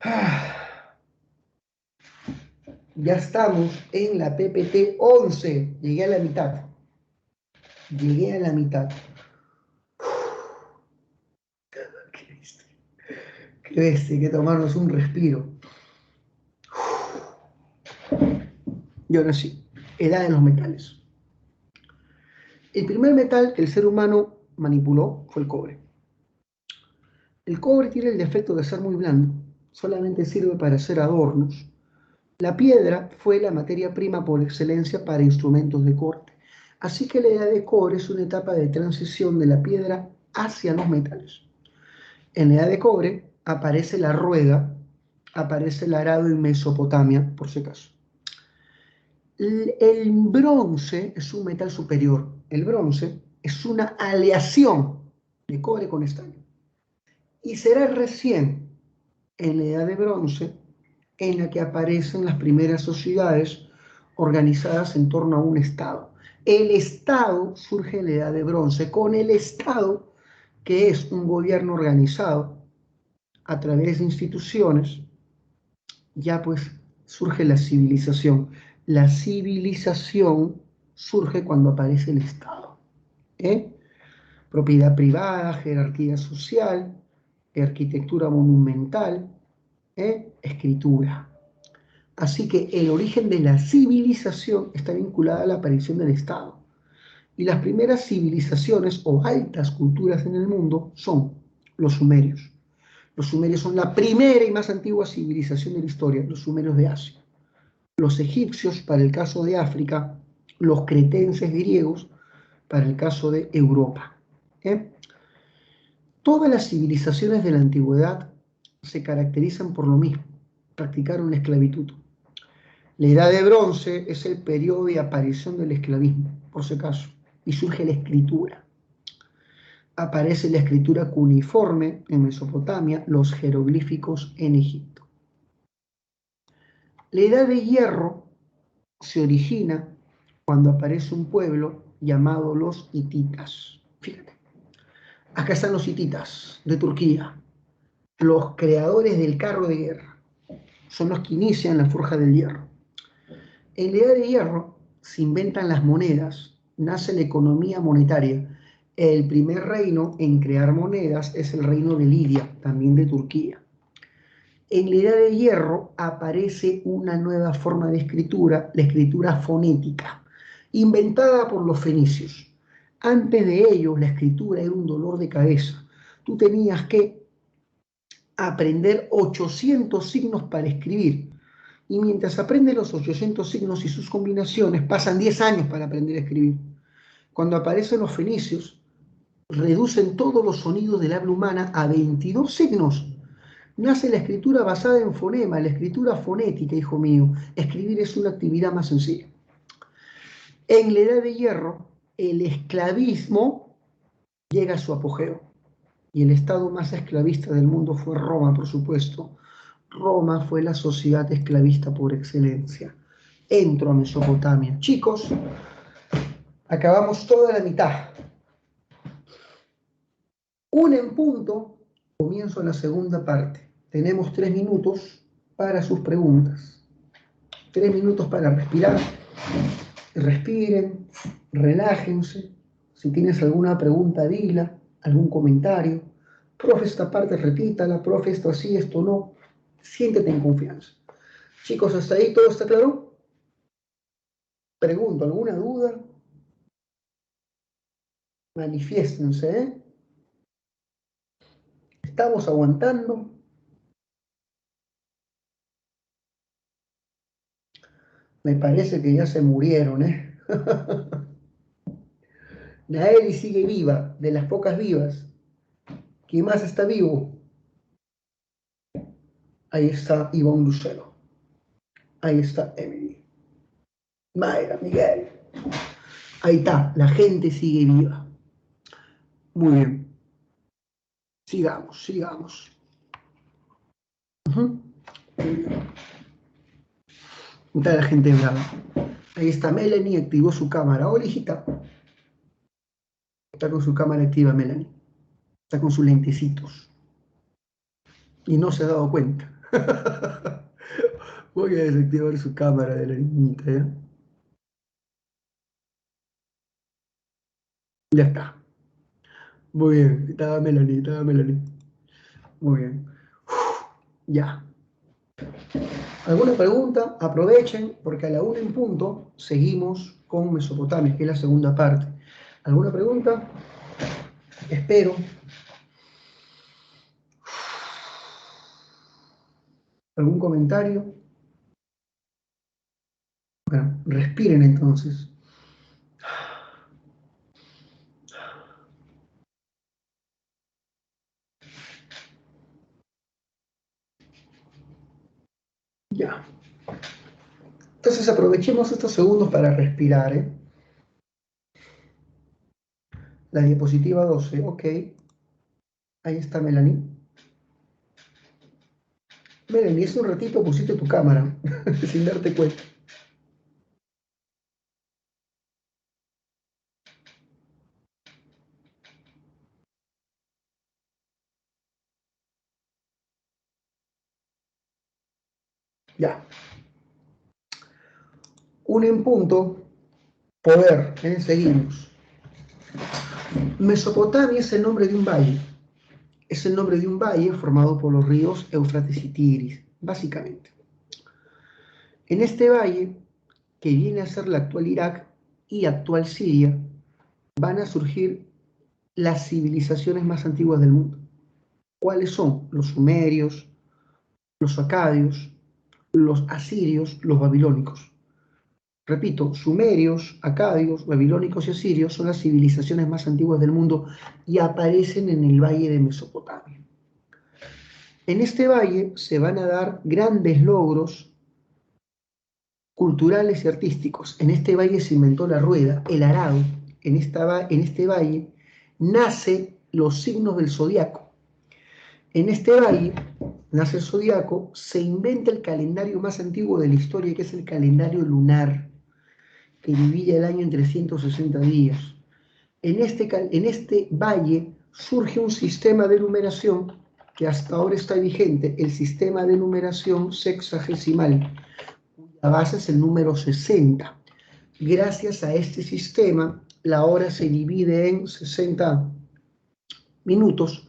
Ah. Ya estamos en la PPT 11. Llegué a la mitad. Llegué a la mitad. Qué bestia. Qué bestia, hay que tomarnos un respiro. Y ahora sí, edad de los metales. El primer metal que el ser humano manipuló fue el cobre. El cobre tiene el defecto de ser muy blando, solamente sirve para hacer adornos. La piedra fue la materia prima por excelencia para instrumentos de corte. Así que la edad de cobre es una etapa de transición de la piedra hacia los metales. En la edad de cobre aparece la rueda, aparece el arado en Mesopotamia, por si acaso. El bronce es un metal superior. El bronce es una aleación de cobre con estaño. Y será recién en la edad de bronce en la que aparecen las primeras sociedades organizadas en torno a un Estado. El Estado surge en la edad de bronce, con el Estado, que es un gobierno organizado a través de instituciones, ya pues surge la civilización. La civilización surge cuando aparece el Estado. Propiedad privada, jerarquía social, arquitectura monumental, escritura. Así que el origen de la civilización está vinculada a la aparición del Estado. Y las primeras civilizaciones o altas culturas en el mundo son los sumerios. Los sumerios son la primera y más antigua civilización de la historia, los sumerios de Asia. Los egipcios para el caso de África, los cretenses griegos para el caso de Europa. Todas las civilizaciones de la antigüedad se caracterizan por lo mismo, practicaron la esclavitud. La edad de bronce es el periodo de aparición del esclavismo, por si acaso, y surge la escritura. Aparece la escritura cuneiforme en Mesopotamia, los jeroglíficos en Egipto. La edad de hierro se origina cuando aparece un pueblo llamados los hititas. Fíjate, acá están los hititas de Turquía, los creadores del carro de guerra. Son los que inician la forja del hierro. En la edad de hierro se inventan las monedas, nace la economía monetaria. El primer reino en crear monedas es el reino de Lidia, también de Turquía. En la edad de hierro aparece una nueva forma de escritura, la escritura fonética, inventada por los fenicios. Antes de ello, la escritura era un dolor de cabeza. Tú tenías que aprender 800 signos para escribir. Y mientras aprendes los 800 signos y sus combinaciones, pasan 10 años para aprender a escribir. Cuando aparecen los fenicios, reducen todos los sonidos del habla humana a 22 signos. Nace la escritura basada en fonema, la escritura fonética, hijo mío. Escribir es una actividad más sencilla. En la edad de hierro, el esclavismo llega a su apogeo. Y el estado más esclavista del mundo fue Roma, por supuesto. Roma fue la sociedad esclavista por excelencia. Entro a Mesopotamia. Chicos, acabamos toda la mitad. Una en punto, comienzo la segunda parte. Tenemos 3 minutos para sus preguntas. 3 minutos para respirar. Respiren, relájense. Si tienes alguna pregunta, dila, algún comentario. Profe, esta parte repítala, profe, esto sí, esto no. Siéntete en confianza. Chicos, ¿hasta ahí todo está claro? Pregunto, ¿alguna duda? Manifiéstense, ¿eh? ¿Estamos aguantando? Me parece que ya se murieron, ¿eh? Naeli sigue viva, de las pocas vivas. ¿Quién más está vivo? Ahí está Ivonne Lucero. Ahí está Emily. Mayra, Miguel. Ahí está, la gente sigue viva. Muy bien. Sigamos, sigamos. Muy bien. Está la gente brava. Ahí está Melanie, activó su cámara. Hola, hijita. Está con su cámara activa, Melanie. Está con sus lentecitos. Y no se ha dado cuenta. Voy a desactivar su cámara de la niñita, ¿ya? Ya está. Muy bien. Estaba Melanie, estaba Melanie. Muy bien. Ya. ¿Alguna pregunta? Aprovechen, porque a la 1 en punto seguimos con Mesopotamia, que es la segunda parte. ¿Alguna pregunta? Espero. ¿Algún comentario? Bueno, respiren entonces. Ya. Entonces aprovechemos estos segundos para respirar, ¿eh? La diapositiva 12, ok. Ahí está Melanie. Melanie, hace un ratito pusiste tu cámara, sin darte cuenta. Ya. 1 en punto, poder, ¿eh? Seguimos. Mesopotamia es el nombre de un valle. Es el nombre de un valle formado por los ríos Éufrates y Tigris, básicamente. En este valle, que viene a ser la actual Irak y actual Siria, van a surgir las civilizaciones más antiguas del mundo. ¿Cuáles son? Los sumerios, los acadios, los asirios, los babilónicos. Repito, sumerios, acadios, babilónicos y asirios son las civilizaciones más antiguas del mundo y aparecen en el valle de Mesopotamia. En este valle se van a dar grandes logros culturales y artísticos. En este valle se inventó la rueda, el arado. En este valle nace los signos del zodiaco. En este valle nace el zodiaco, se inventa el calendario más antiguo de la historia, que es el calendario lunar. que divide el año en 360 días. En este valle surge un sistema de numeración que hasta ahora está vigente, el sistema de numeración sexagesimal, cuya base es el número 60. Gracias a este sistema, la hora se divide en 60 minutos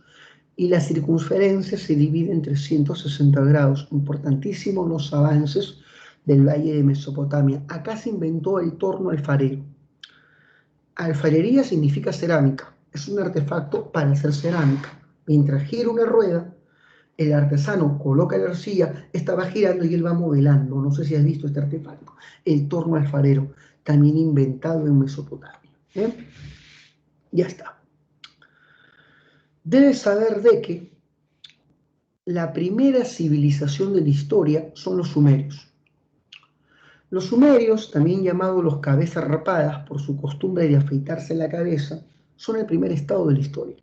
y la circunferencia se divide en 360 grados. Importantísimos los avances del Valle de Mesopotamia. Acá se inventó el torno alfarero. Alfarería significa cerámica. Es un artefacto para hacer cerámica. Mientras gira una rueda, el artesano coloca la arcilla, esta va girando y él va modelando. No sé si has visto este artefacto. El torno alfarero, también inventado en Mesopotamia. ¿Bien? Ya está. Debes saber de que la primera civilización de la historia son los sumerios. Los sumerios, también llamados los cabezas rapadas por su costumbre de afeitarse la cabeza, son el primer estado de la historia.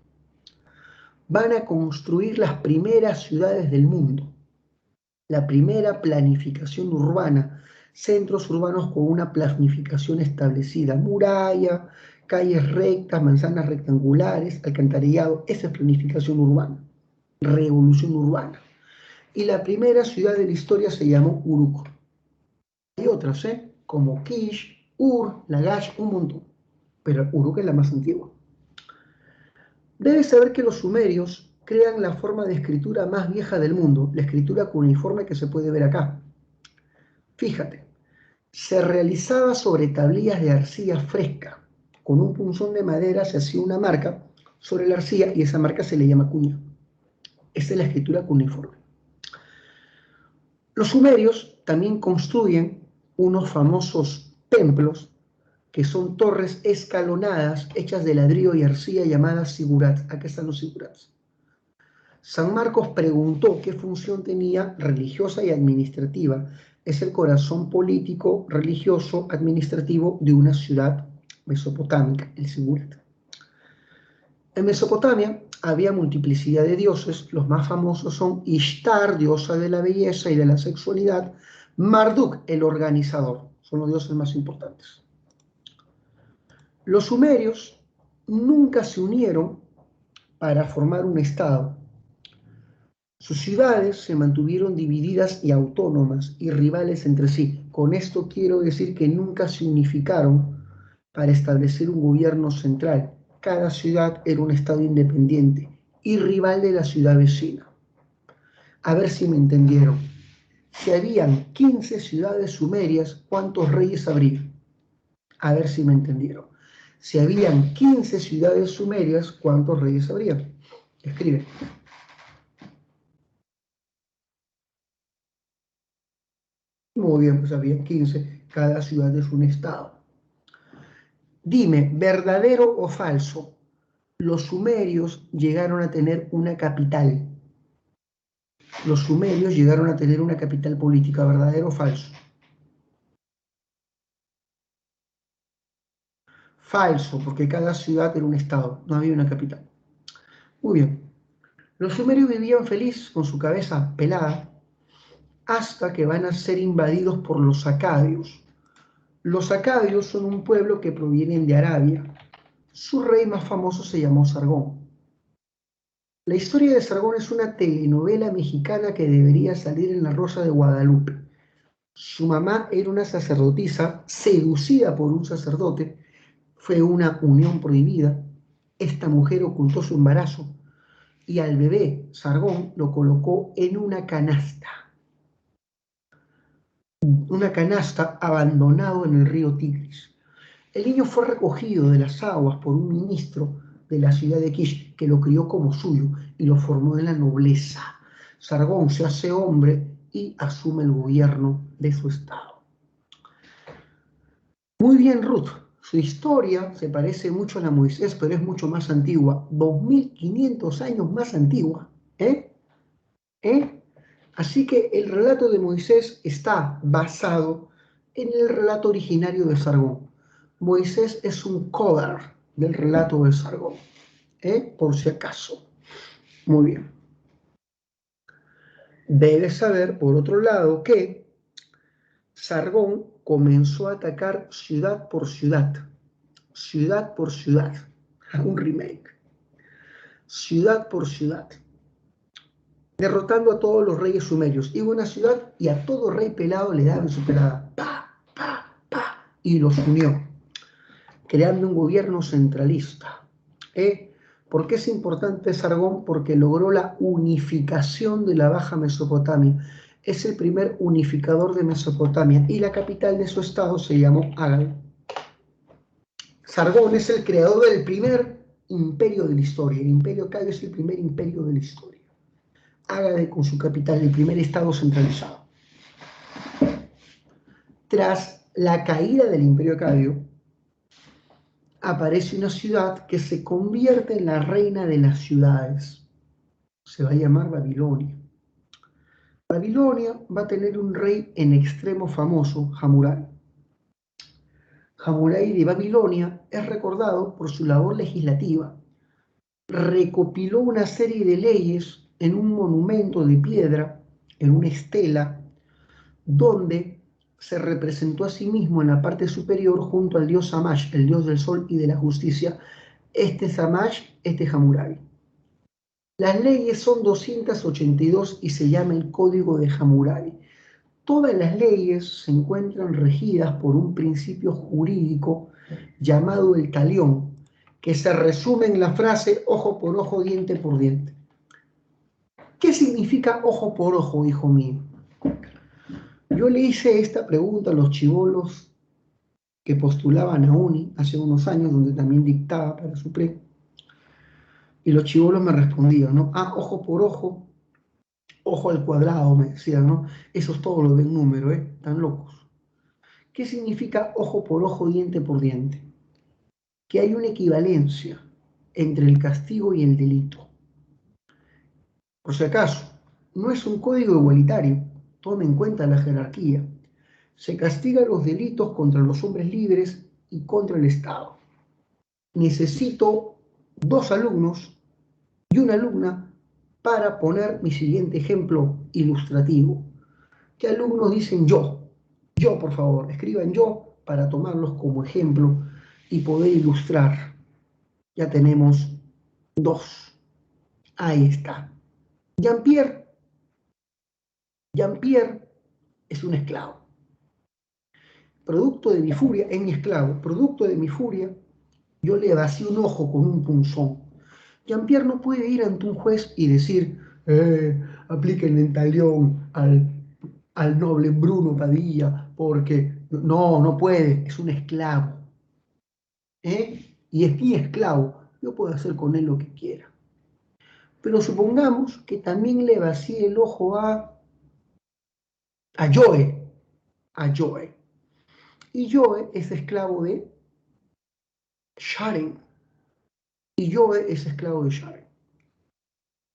Van a construir las primeras ciudades del mundo, la primera planificación urbana, centros urbanos con una planificación establecida, muralla, calles rectas, manzanas rectangulares, alcantarillado, esa es planificación urbana, revolución urbana. Y la primera ciudad de la historia se llamó Uruk. Hay otras, como Kish, Ur, Lagash, un montón, pero Uruk es la más antigua. Debes saber que los sumerios crean la forma de escritura más vieja del mundo, la escritura cuneiforme que se puede ver acá. Fíjate, se realizaba sobre tablillas de arcilla fresca. Con un punzón de madera se hacía una marca sobre la arcilla y esa marca se le llama cuña. Esa es la escritura cuneiforme. Los sumerios también construyen unos famosos templos que son torres escalonadas hechas de ladrillo y arcilla llamadas sigurats. Acá están los sigurats. San Marcos preguntó qué función tenía religiosa y administrativa. Es el corazón político, religioso, administrativo de una ciudad mesopotámica, el Sigurat. En Mesopotamia había multiplicidad de dioses. Los más famosos son Ishtar, diosa de la belleza y de la sexualidad, Marduk, el organizador. Son los dioses más importantes. Los sumerios nunca se unieron para formar un estado. Sus ciudades se mantuvieron divididas y autónomas y rivales entre sí. Con esto quiero decir que nunca se unificaron para establecer un gobierno central. Cada ciudad era un estado independiente y rival de la ciudad vecina. A ver si me entendieron. Si habían 15 ciudades sumerias, ¿cuántos reyes habría? A ver si me entendieron. Si habían 15 ciudades sumerias, ¿cuántos reyes habría? Escribe. Muy bien, pues había 15. Cada ciudad es un estado. Dime, ¿verdadero o falso? Los sumerios llegaron a tener una capital. Los sumerios llegaron a tener una capital política, ¿verdadero o falso? Falso, porque cada ciudad era un estado, no había una capital. Muy bien. Los sumerios vivían feliz con su cabeza pelada hasta que van a ser invadidos por los acadios. Los acadios son un pueblo que provienen de Arabia. Su rey más famoso se llamó Sargón. La historia de Sargón es una telenovela mexicana que debería salir en La Rosa de Guadalupe. Su mamá era una sacerdotisa seducida por un sacerdote. Fue una unión prohibida. Esta mujer ocultó su embarazo y al bebé Sargón lo colocó en una canasta abandonado en el río Tigris. El niño fue recogido de las aguas por un ministro de la ciudad de Kish que lo crió como suyo y lo formó en la nobleza. Sargón se hace hombre y asume el gobierno de su estado. Muy bien, Ruth. Su historia se parece mucho a la de Moisés, pero es mucho más antigua. 2500 años más antigua. ¿Eh? Así que el relato de Moisés está basado en el relato originario de Sargón. Moisés es un cover del relato de Sargón, por si acaso. Muy bien. Debes saber, por otro lado, que Sargón comenzó a atacar ciudad por ciudad, un remake, ciudad por ciudad, derrotando a todos los reyes sumerios. Iba a una ciudad y a todo rey pelado le daban su pelada, pa, pa, pa, y los unió, creando un gobierno centralista. ¿Por qué es importante Sargón? Porque logró la unificación de la Baja Mesopotamia. Es el primer unificador de Mesopotamia y la capital de su estado se llamó Agag. Sargón es el creador del primer imperio de la historia. El imperio Acadio es el primer imperio de la historia. Agag con su capital, el primer estado centralizado. Tras la caída del imperio Acadio, aparece una ciudad que se convierte en la reina de las ciudades. Se va a llamar Babilonia. Babilonia va a tener un rey en extremo famoso, Hammurabi. Hammurabi de Babilonia es recordado por su labor legislativa. Recopiló una serie de leyes en un monumento de piedra, en una estela, donde se representó a sí mismo en la parte superior junto al dios Shamash, el dios del sol y de la justicia. Este Shamash, este Hammurabi. Las leyes son 282 y se llama el Código de Hammurabi. Todas las leyes se encuentran regidas por un principio jurídico llamado el talión, que se resume en la frase ojo por ojo, diente por diente. ¿Qué significa ojo por ojo, hijo mío? Yo le hice esta pregunta a los chibolos que postulaban a UNI hace unos años, donde también dictaba para Supremo, y los chibolos me respondían, ¿no? Ojo por ojo al cuadrado, me decían, ¿no? Esos todos lo ven número, Están locos. ¿Qué significa ojo por ojo, diente por diente? Que hay una equivalencia entre el castigo y el delito. Por si acaso, no es un código igualitario, tome en cuenta la jerarquía. Se castigan los delitos contra los hombres libres y contra el Estado. Necesito 2 alumnos y una alumna para poner mi siguiente ejemplo ilustrativo. ¿Qué alumnos dicen yo? Yo, por favor, escriban yo para tomarlos como ejemplo y poder ilustrar. Ya tenemos 2. Ahí está. Jean-Pierre es un esclavo. Producto de mi furia, es mi esclavo. Producto de mi furia, yo le vacío un ojo con un punzón. Jean-Pierre no puede ir ante un juez y decir, apliquen el talión al noble Bruno Padilla, porque no puede, es un esclavo. Y es mi esclavo, yo puedo hacer con él lo que quiera. Pero supongamos que también le vacíe el ojo a Joe. Y Joe es esclavo de Sharen. Y Joe es esclavo de Sharen.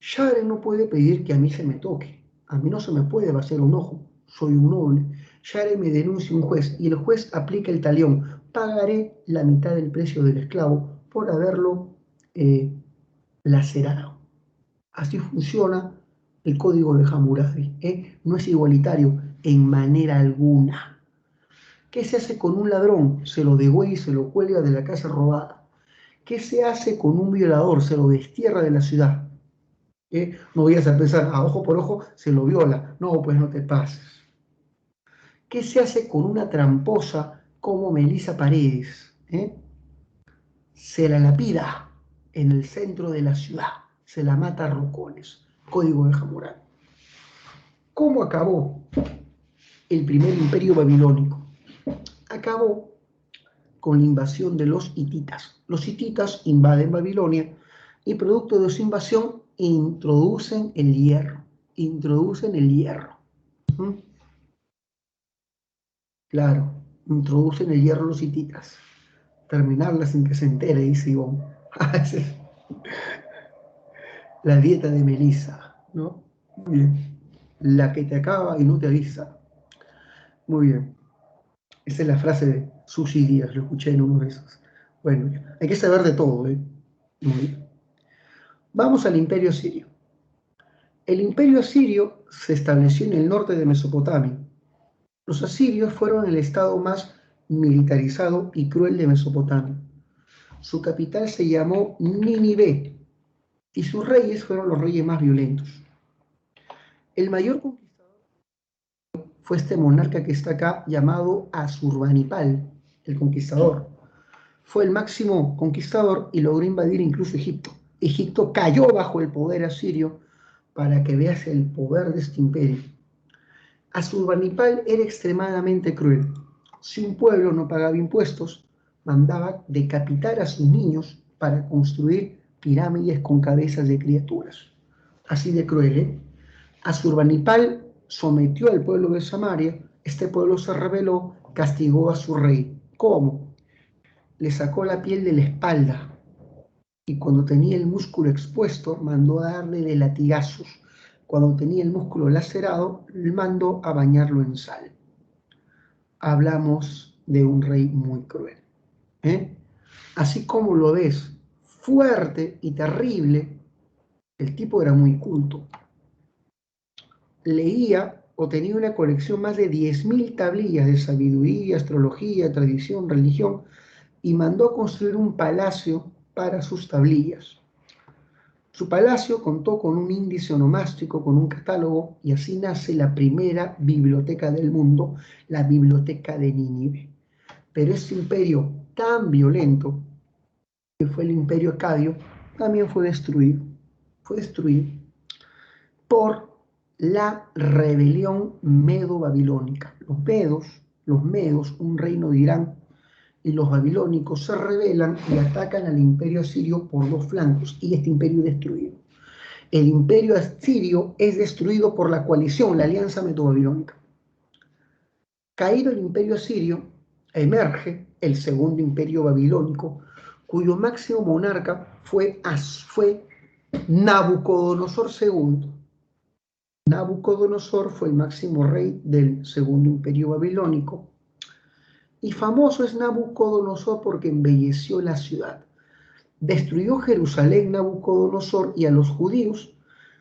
Sharen no puede pedir que a mí se me toque. A mí no se me puede vaciar un ojo. Soy un noble. Sharen me denuncia a un juez y el juez aplica el talión. Pagaré la mitad del precio del esclavo por haberlo lacerado. Así funciona el código de Hammurabi. No es igualitario en manera alguna. ¿Qué se hace con un ladrón? Se lo degüella y se lo cuelga de la casa robada. ¿Qué se hace con un violador? Se lo destierra de la ciudad. No vayas a pensar, a ojo por ojo se lo viola. No, pues no te pases. ¿Qué se hace con una tramposa como Melissa Paredes? Se la lapida en el centro de la ciudad. Se la mata a rocones. Código de Hammurabi. ¿Cómo acabó el primer imperio babilónico? Acabó con la invasión de los hititas. Los hititas invaden Babilonia y producto de su invasión introducen el hierro. ¿Mm? Claro, introducen el hierro los hititas. Terminarla sin que se entere, dice Ivonne. La dieta de Melissa, ¿no? Muy bien. La que te acaba y no te avisa. Muy bien. Esa es la frase de Susi Díaz, lo escuché en uno de esos. Bueno, hay que saber de todo, ¿eh? Muy bien. Vamos al imperio sirio. El imperio asirio se estableció en el norte de Mesopotamia. Los asirios fueron el estado más militarizado y cruel de Mesopotamia. Su capital se llamó Nínive y sus reyes fueron los reyes más violentos. El mayor conquistador fue este monarca que está acá llamado Asurbanipal, el conquistador. Fue el máximo conquistador y logró invadir incluso Egipto. Egipto cayó bajo el poder asirio para que veas el poder de este imperio. Asurbanipal era extremadamente cruel. Si un pueblo no pagaba impuestos, mandaba decapitar a sus niños para construir pirámides con cabezas de criaturas. Así de cruel, ¿eh? Asurbanipal sometió al pueblo de Samaria, este pueblo se rebeló, castigó a su rey. ¿Cómo? Le sacó la piel de la espalda y cuando tenía el músculo expuesto mandó a darle de latigazos. Cuando tenía el músculo lacerado, mandó a bañarlo en sal. Hablamos de un rey muy cruel. ¿Eh? Así como lo ves, fuerte y terrible, el tipo era muy culto. Leía o tenía una colección más de 10.000 tablillas de sabiduría, astrología, tradición, religión, y mandó a construir un palacio para sus tablillas. Su palacio contó con un índice onomástico, con un catálogo, y así nace la primera biblioteca del mundo, la Biblioteca de Nínive. Pero este imperio tan violento, que fue el imperio acadio, también fue destruido. Fue destruido por la rebelión medo-babilónica. Los medos, un reino de Irán, y los babilónicos se rebelan y atacan al imperio asirio por dos flancos, y este imperio es destruido. El imperio asirio es destruido por la coalición, la alianza medo-babilónica. Caído el imperio asirio, emerge el segundo imperio babilónico, cuyo máximo monarca fue Nabucodonosor II. Nabucodonosor fue el máximo rey del segundo imperio babilónico. Y famoso es Nabucodonosor porque embelleció la ciudad. Destruyó Jerusalén Nabucodonosor y a los judíos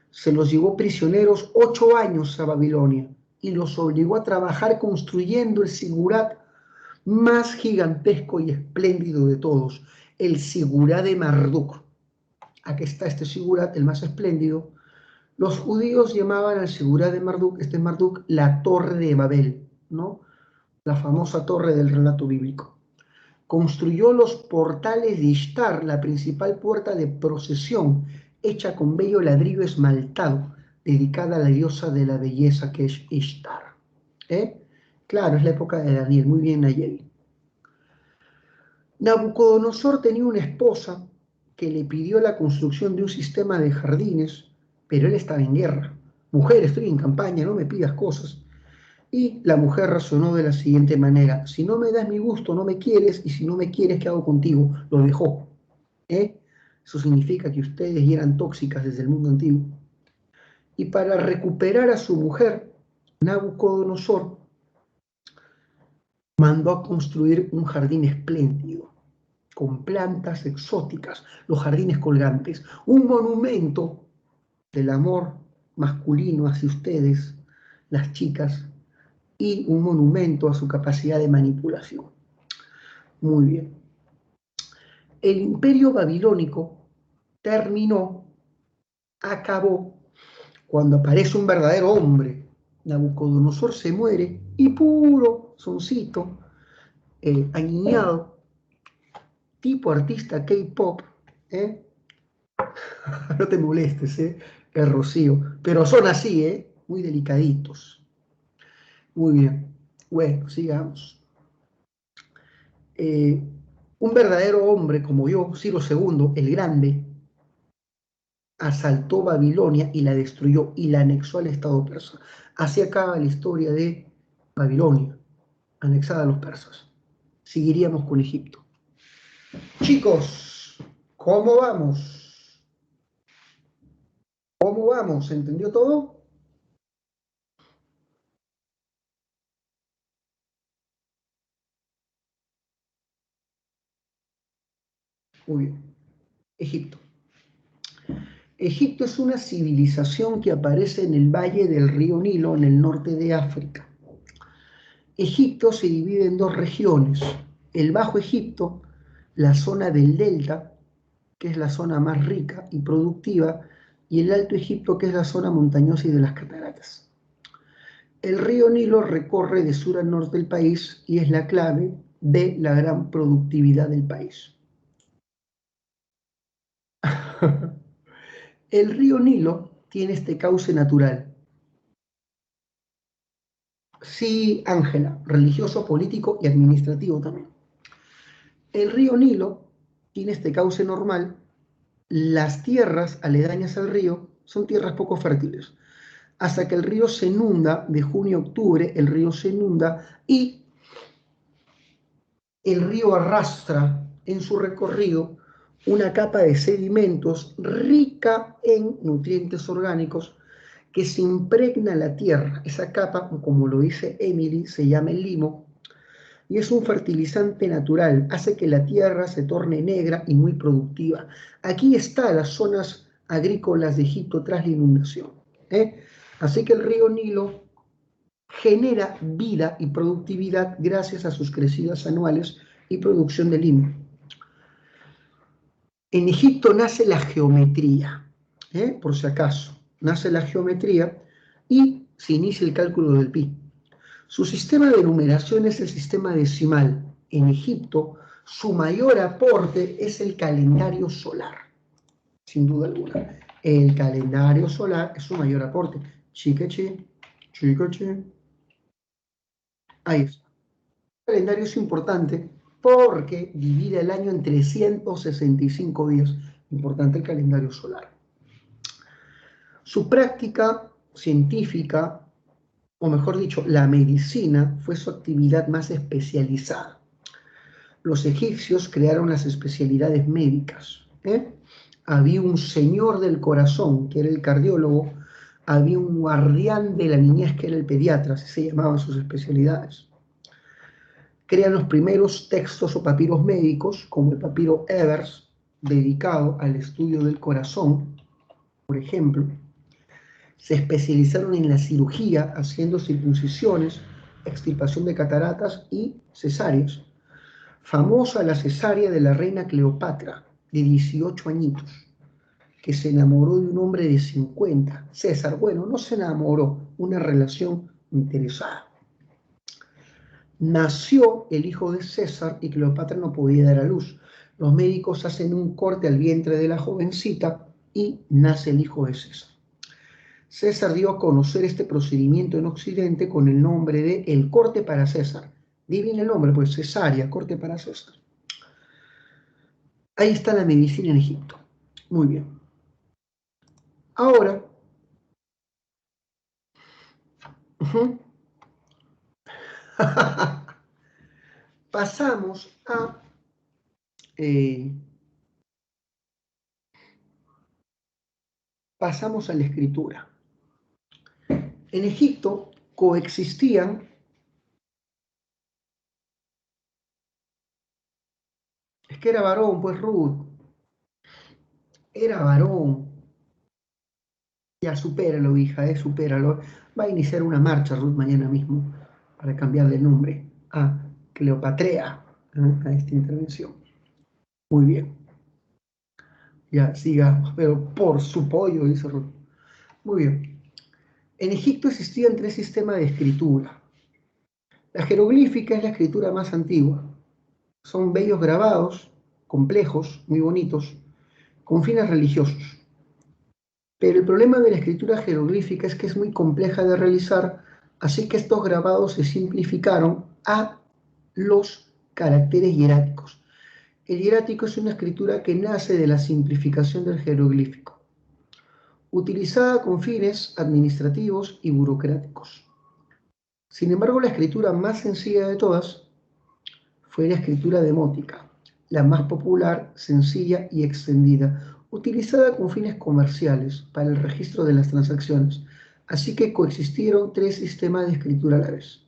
se los llevó prisioneros 8 años a Babilonia y los obligó a trabajar construyendo el sigurat más gigantesco y espléndido de todos, el sigurat de Marduk. Aquí está este sigurat, el más espléndido. Los judíos llamaban al sigurat de Marduk, este Marduk, la Torre de Babel, ¿no? La famosa torre del relato bíblico. Construyó los portales de Ishtar, la principal puerta de procesión, hecha con bello ladrillo esmaltado, dedicada a la diosa de la belleza que es Ishtar. ¿Eh? Claro, es la época de Daniel, muy bien Nayeli. Nabucodonosor tenía una esposa que le pidió la construcción de un sistema de jardines, pero él estaba en guerra. Mujer, estoy en campaña, no me pidas cosas. Y la mujer razonó de la siguiente manera: si no me das mi gusto, no me quieres, y si no me quieres, ¿qué hago contigo? Lo dejó. ¿Eh? Eso significa que ustedes ya eran tóxicas desde el mundo antiguo. Y para recuperar a su mujer, Nabucodonosor mandó a construir un jardín espléndido, con plantas exóticas, los jardines colgantes, un monumento del amor masculino hacia ustedes, las chicas, y un monumento a su capacidad de manipulación. Muy bien. El imperio babilónico terminó, acabó, cuando aparece un verdadero hombre. Nabucodonosor se muere y puro, soncito, aniñado, tipo artista K-pop, ¿eh? No te molestes, el Rocío, pero son así, muy delicaditos. Muy bien, bueno, sigamos. Eh, un verdadero hombre como yo, Ciro II, el Grande, asaltó Babilonia y la destruyó y la anexó al Estado persa. Así acaba la historia de Babilonia, anexada a los persas. Seguiríamos con Egipto. Chicos, ¿cómo vamos? ¿Cómo vamos? ¿Se entendió todo? Muy bien. Egipto. Egipto es una civilización que aparece en el valle del río Nilo, en el norte de África. Egipto se divide en dos regiones, el Bajo Egipto, la zona del delta, que es la zona más rica y productiva, y el Alto Egipto, que es la zona montañosa y de las cataratas. El río Nilo recorre de sur a norte del país y es la clave de la gran productividad del país. El río Nilo tiene este cauce natural. Sí, Ángela, religioso, político y administrativo también. El río Nilo tiene este cauce normal. Las tierras aledañas al río son tierras poco fértiles. Hasta que el río se inunda, de junio a octubre, el río se inunda y el río arrastra en su recorrido una capa de sedimentos rica en nutrientes orgánicos que se impregna la tierra. Esa capa, como lo dice Emily, se llama el limo y es un fertilizante natural, hace que la tierra se torne negra y muy productiva. Aquí están las zonas agrícolas de Egipto tras la inundación. Así que el río Nilo genera vida y productividad gracias a sus crecidas anuales y producción de limo. En Egipto nace la geometría, por si acaso, nace la geometría y se inicia el cálculo del pi. Su sistema de numeración es el sistema decimal. En Egipto, su mayor aporte es el calendario solar, sin duda alguna. El calendario solar es su mayor aporte. Chiqueche, chiqueche. Ahí está. El calendario es importante porque divide el año en 365 días. Importante el calendario solar. Su práctica científica, o mejor dicho, la medicina, fue su actividad más especializada. Los egipcios crearon las especialidades médicas. Había un señor del corazón, que era el cardiólogo, había un guardián de la niñez, que era el pediatra, así se llamaban sus especialidades. Crean los primeros textos o papiros médicos, como el papiro Ebers, dedicado al estudio del corazón, por ejemplo. Se especializaron en la cirugía, haciendo circuncisiones, extirpación de cataratas y cesáreas. Famosa la cesárea de la reina Cleopatra, de 18 añitos, que se enamoró de un hombre de 50. César, bueno, no se enamoró, una relación interesada. Nació el hijo de César y Cleopatra no podía dar a luz. Los médicos hacen un corte al vientre de la jovencita y nace el hijo de César. César dio a conocer este procedimiento en Occidente con el nombre de el corte para César. Divina el nombre, pues cesárea, corte para César. Ahí está la medicina en Egipto. Muy bien. Ahora, pasamos a la escritura. En Egipto coexistían, es que era varón, pues Ruth, era varón. Ya supéralo, hija, supéralo. Va a iniciar una marcha Ruth mañana mismo para cambiar de nombre a Cleopatrea, a esta intervención. Muy bien. Ya, sigamos, pero por su pollo, dice Ruth. Muy bien. En Egipto existían tres sistemas de escritura. La jeroglífica es la escritura más antigua. Son bellos grabados, complejos, muy bonitos, con fines religiosos. Pero el problema de la escritura jeroglífica es que es muy compleja de realizar, así que estos grabados se simplificaron a los caracteres hieráticos. El hierático es una escritura que nace de la simplificación del jeroglífico, utilizada con fines administrativos y burocráticos. Sin embargo, la escritura más sencilla de todas fue la escritura demótica, la más popular, sencilla y extendida, utilizada con fines comerciales para el registro de las transacciones. Así que coexistieron tres sistemas de escritura a la vez.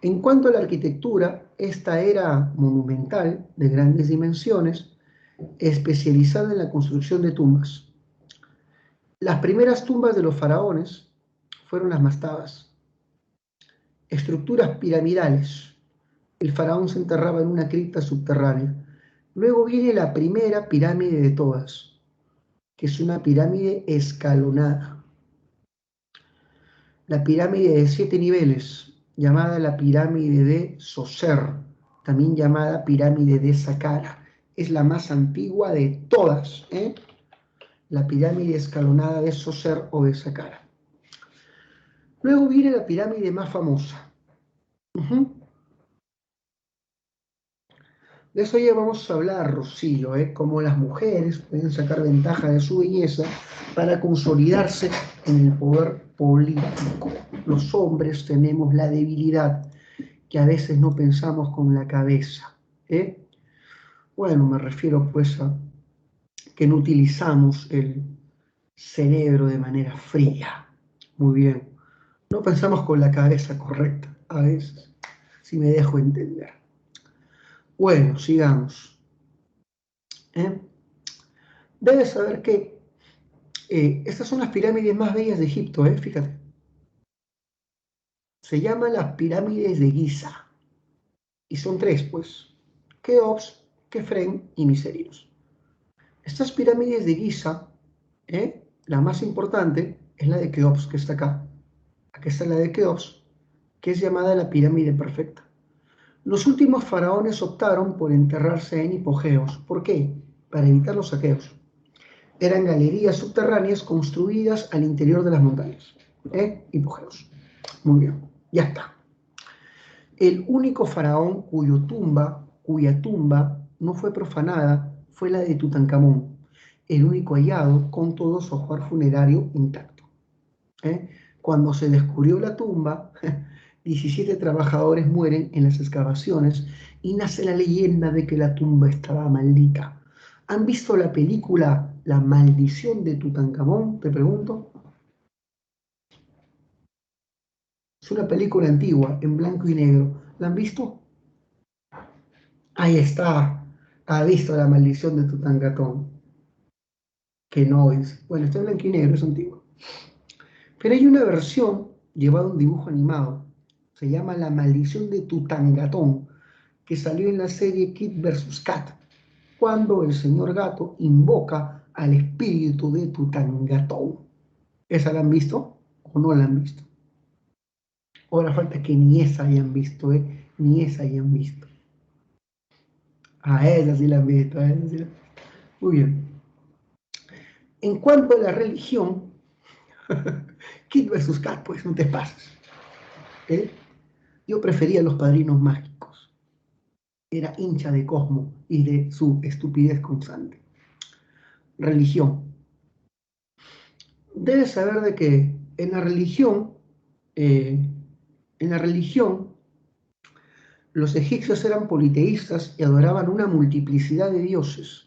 En cuanto a la arquitectura, esta era monumental, de grandes dimensiones, especializada en la construcción de tumbas. Las primeras tumbas de los faraones fueron las mastabas. estructuras piramidales. El faraón se enterraba en una cripta subterránea. Luego viene la primera pirámide de todas, que es una pirámide escalonada. La pirámide de 7 niveles, llamada la pirámide de Zoser, también llamada pirámide de Saqqara. Es la más antigua de todas, ¿eh? La pirámide escalonada de Zoser o de Saqqara. Luego viene la pirámide más famosa. De eso ya vamos a hablar, Rocío, cómo las mujeres pueden sacar ventaja de su belleza para consolidarse en el poder político. Los hombres tenemos la debilidad que a veces no pensamos con la cabeza. Bueno, me refiero pues a que no utilizamos el cerebro de manera fría. Muy bien. No pensamos con la cabeza correcta a veces, si me dejo entender. Bueno, sigamos. Debes saber que estas son las pirámides más bellas de Egipto, fíjate. Se llaman las pirámides de Giza. Y son tres, pues. Keops, Kefren y Miserinos. Estas pirámides de Giza, la más importante es la de Keops, que está acá. Aquí está la de Keops, que es llamada la pirámide perfecta. Los últimos faraones optaron por enterrarse en hipogeos. ¿Por qué? Para evitar los saqueos. Eran galerías subterráneas construidas al interior de las montañas. Hipogeos. Muy bien, ya está. El único faraón cuya tumba no fue profanada fue la de Tutankamón, el único hallado con todo su ajuar funerario intacto. Cuando se descubrió la tumba, 17 trabajadores mueren en las excavaciones y nace la leyenda de que la tumba estaba maldita. ¿Han visto la película La maldición de Tutankamón? Te pregunto. Es una película antigua, en blanco y negro. ¿La han visto? Ahí está. Ha visto La maldición de Tutankamón. Que no es. Bueno, está en blanco y negro, es antigua. Pero hay una versión llevada a un dibujo animado. Se llama La maldición de Tutangatón, que salió en la serie Kid vs. Kat, cuando el señor gato invoca al espíritu de Tutangatón. ¿Esa la han visto o no la han visto? Ahora falta que ni esa hayan visto, ni esa hayan visto. Esa sí la han visto, esa sí la... Muy bien. En cuanto a la religión, Kid vs. Kat, pues no te pases. Yo prefería los padrinos mágicos. Era hincha de Cosmo y de su estupidez constante. Religión. Debes saber de que en la religión, eh, en la religión, los egipcios eran politeístas y adoraban una multiplicidad de dioses.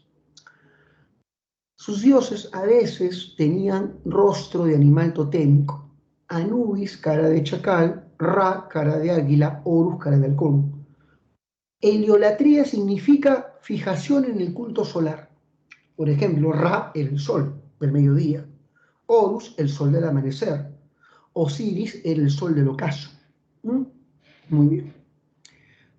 Sus dioses a veces tenían rostro de animal totémico. Anubis, cara de chacal; Ra, cara de águila; Horus, cara de halcón. Heliolatría significa fijación en el culto solar. Por ejemplo, Ra era el sol del mediodía, Horus el sol del amanecer, Osiris era el sol del ocaso. Muy bien.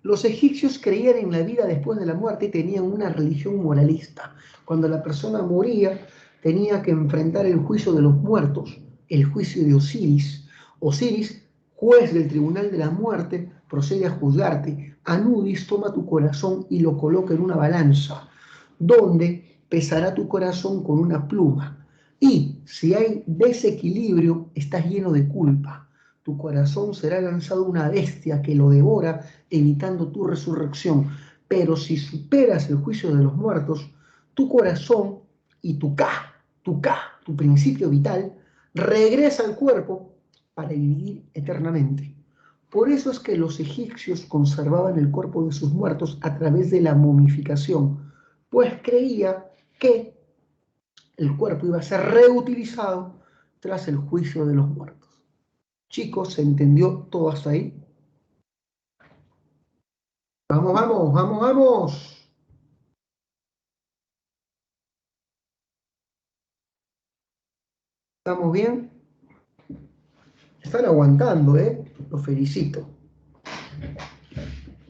Los egipcios creían en la vida después de la muerte y tenían una religión moralista. Cuando la persona moría, tenía que enfrentar el juicio de los muertos, el juicio de Osiris. Osiris, juez del tribunal de la muerte, procede a juzgarte. Anubis toma tu corazón y lo coloca en una balanza, donde pesará tu corazón con una pluma. Y si hay desequilibrio, estás lleno de culpa. Tu corazón será lanzado a una bestia que lo devora, evitando tu resurrección. Pero si superas el juicio de los muertos, tu corazón y tu principio vital, regresa al cuerpo para vivir eternamente. Por eso es que los egipcios conservaban el cuerpo de sus muertos a través de la momificación, pues creía que el cuerpo iba a ser reutilizado tras el juicio de los muertos. Chicos, ¿se entendió todo hasta ahí? Vamos, vamos, vamos, vamos. ¿Estamos bien? Están aguantando, ¿eh? Los felicito.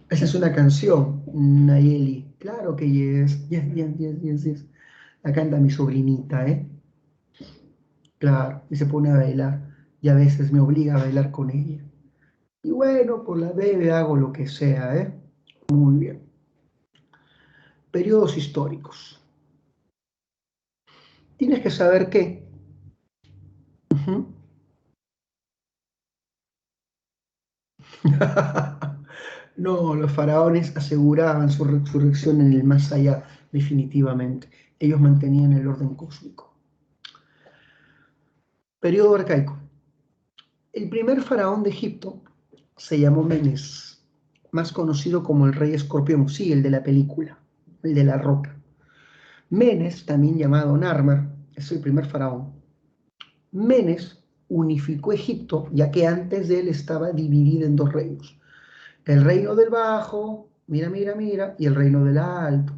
Esa es una canción, Nayeli. Claro que yes, yes, yes, yes, yes, yes. La canta mi sobrinita, ¿eh? Claro, y se pone a bailar. Y a veces me obliga a bailar con ella. Y bueno, por la bebé hago lo que sea, ¿eh? Muy bien. Periodos históricos. Tienes que saber que ujú. No, los faraones aseguraban su resurrección en el más allá, definitivamente. Ellos mantenían el orden cósmico. Periodo arcaico. El primer faraón de Egipto se llamó Menes, más conocido como el rey escorpión, sí, el de la película, el de la roca. Menes, también llamado Narmer, es el primer faraón. Menes unificó Egipto, ya que antes de él estaba dividido en dos reinos. El reino del Bajo, mira, mira, mira, y el reino del Alto.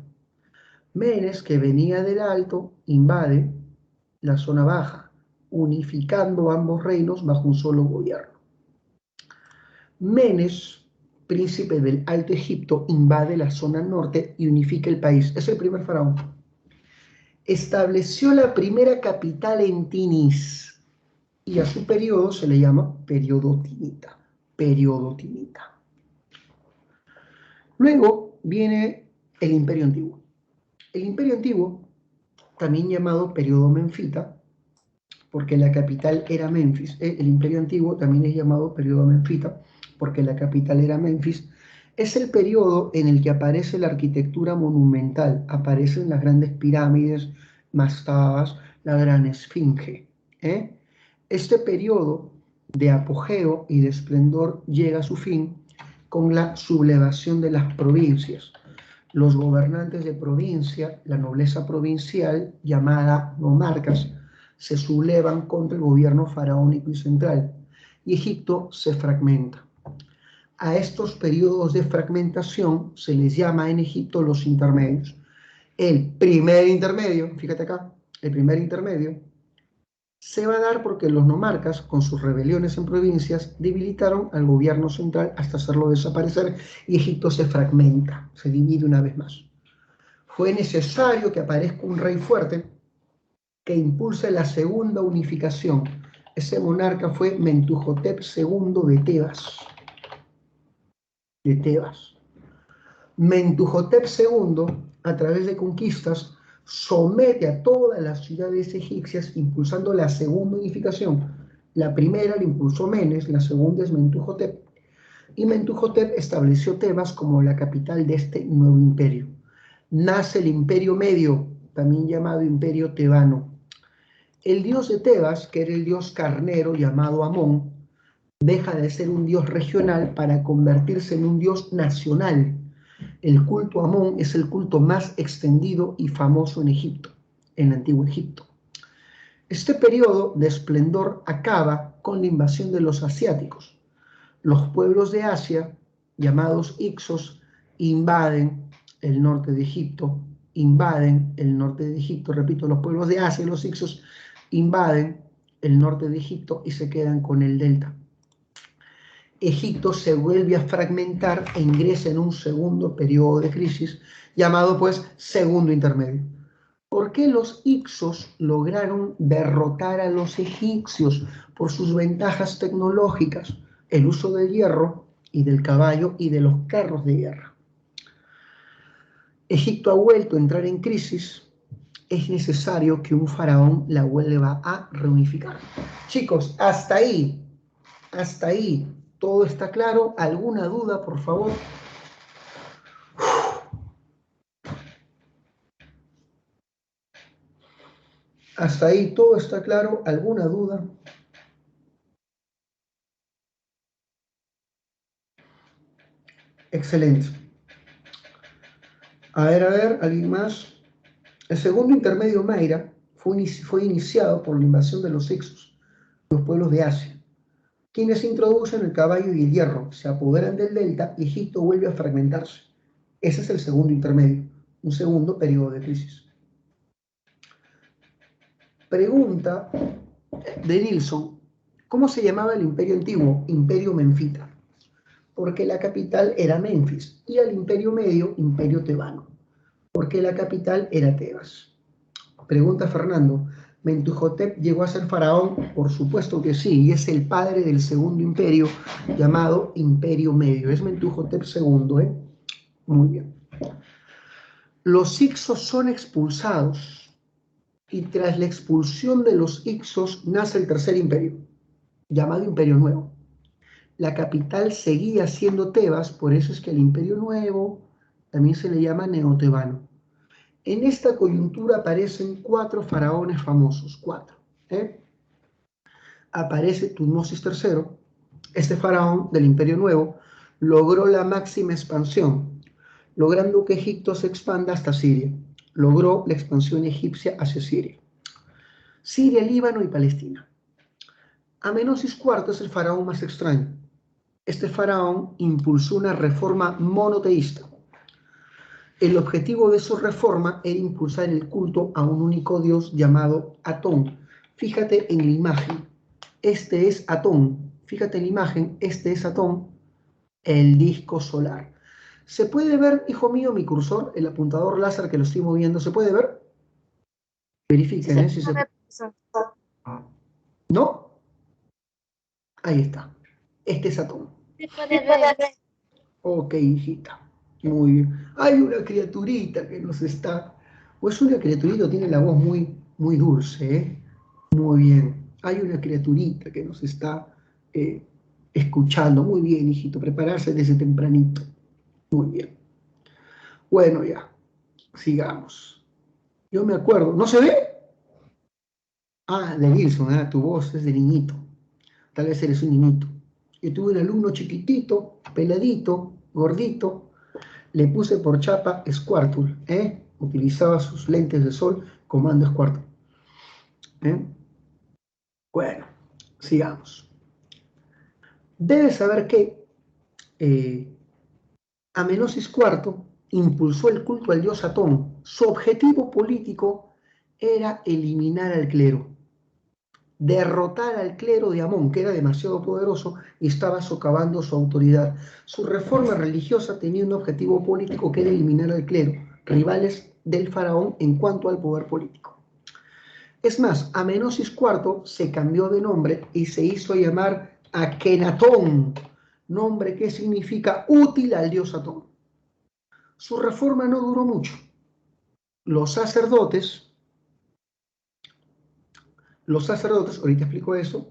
Menes, que venía del Alto, invade la zona baja, unificando ambos reinos bajo un solo gobierno. Menes, príncipe del Alto Egipto, invade la zona norte y unifica el país. Es el primer faraón. Estableció la primera capital en Tinis y a su periodo se le llama periodo tinita. Periodo tinita. Luego viene el Imperio Antiguo. El Imperio Antiguo, también llamado periodo menfita, porque la capital era Memphis. El Imperio Antiguo también es llamado periodo menfita, porque la capital era Memphis. Es el periodo en el que aparece la arquitectura monumental, aparecen las grandes pirámides, mastabas, la gran esfinge. ¿Eh? Este periodo de apogeo y de esplendor llega a su fin con la sublevación de las provincias. Los gobernantes de provincia, la nobleza provincial, llamada nomarcas, se sublevan contra el gobierno faraónico y central, y Egipto se fragmenta. A estos periodos de fragmentación se les llama en Egipto los intermedios. El primer intermedio, fíjate acá, el primer intermedio se va a dar porque los nomarcas, con sus rebeliones en provincias, debilitaron al gobierno central hasta hacerlo desaparecer y Egipto se fragmenta, se divide una vez más. Fue necesario que aparezca un rey fuerte que impulse la segunda unificación. Ese monarca fue Mentuhotep II de Tebas. De Tebas. Mentuhotep II, a través de conquistas, somete a todas las ciudades egipcias impulsando la segunda unificación. La primera la impulsó Menes, la segunda es Mentuhotep. Y Mentuhotep estableció Tebas como la capital de este nuevo imperio. Nace el Imperio Medio, también llamado Imperio Tebano. El dios de Tebas, que era el dios carnero llamado Amón, deja de ser un dios regional para convertirse en un dios nacional. El culto a Amón es el culto más extendido y famoso en Egipto, en Antiguo Egipto. Este periodo de esplendor acaba con la invasión de los asiáticos. Los pueblos de Asia, llamados Ixos, invaden el norte de Egipto, repito, los pueblos de Asia, los Ixos, invaden el norte de Egipto y se quedan con el delta. Egipto se vuelve a fragmentar e ingresa en un segundo periodo de crisis llamado pues segundo intermedio. ¿Por qué los Ixos lograron derrotar a los egipcios? Por sus ventajas tecnológicas, el uso del hierro y del caballo y de los carros de guerra. Egipto ha vuelto a entrar en crisis, es necesario que un faraón la vuelva a reunificar. Chicos, hasta ahí, todo está claro. ¿Alguna duda, por favor? Hasta ahí, todo está claro. ¿Alguna duda? Excelente. A ver, ¿alguien más? El segundo intermedio Mayra fue iniciado por la invasión de los Ixos, los pueblos de Asia, quienes introducen el caballo y el hierro, se apoderan del delta y Egipto vuelve a fragmentarse. Ese es el segundo intermedio, un segundo periodo de crisis. Pregunta de Nilsson, ¿Cómo se llamaba el imperio antiguo? Imperio Menfita, porque la capital era Menfis, y al imperio medio, imperio tebano, porque la capital era Tebas. Pregunta Fernando, ¿Mentuhotep llegó a ser faraón? Por supuesto que sí, y es el padre del segundo imperio llamado Imperio Medio. Es Mentuhotep II, ¿eh? Muy bien. Los Ixos son expulsados y tras la expulsión de los Ixos nace el tercer imperio, llamado Imperio Nuevo. La capital seguía siendo Tebas, por eso es que el Imperio Nuevo también se le llama neotebano. En esta coyuntura aparecen 4 faraones famosos, 4. ¿eh? Aparece Tutmosis III, este faraón del Imperio Nuevo, logró la máxima expansión, logrando que Egipto se expanda hasta Siria. Logró la expansión egipcia hacia Siria. Siria, Líbano y Palestina. Amenosis IV es el faraón más extraño. Este faraón impulsó una reforma monoteísta. El objetivo de su reforma era impulsar el culto a un único dios llamado Atón. Fíjate en la imagen. Este es Atón. Fíjate en la imagen. Este es Atón, el disco solar. ¿Se puede ver, hijo mío, mi cursor, el apuntador láser que lo estoy moviendo? ¿Se puede ver? Verifiquen, ¿eh? Si se... ¿No? Ahí está. Este es Atón. Se puede ver. Ok, hijita. Muy bien. Hay una criaturita que nos está... Pues una criaturita tiene la voz muy dulce, ¿eh? Muy bien. Hay una criaturita que nos está escuchando. Muy bien, hijito. Prepararse desde tempranito. Muy bien. Bueno, ya. Sigamos. Yo me acuerdo. ¿No se ve? Ah, de Wilson, ¿eh? Tu voz es de niñito. Tal vez eres un niñito. Yo tuve un alumno chiquitito, peladito, gordito. Le puse por chapa Squartle, ¿eh? Utilizaba sus lentes de sol, comando Squartle. ¿eh? Bueno, sigamos. Debes saber que Amenosis IV impulsó el culto al dios Atón. Su objetivo político era eliminar al clero, derrotar al clero de Amón, que era demasiado poderoso y estaba socavando su autoridad. Su reforma religiosa tenía un objetivo político que era eliminar al clero, rivales del faraón en cuanto al poder político. Es más, Amenosis IV se cambió de nombre y se hizo llamar Akenatón, nombre que significa útil al dios Atón. Su reforma no duró mucho. Los sacerdotes, ahorita explico eso,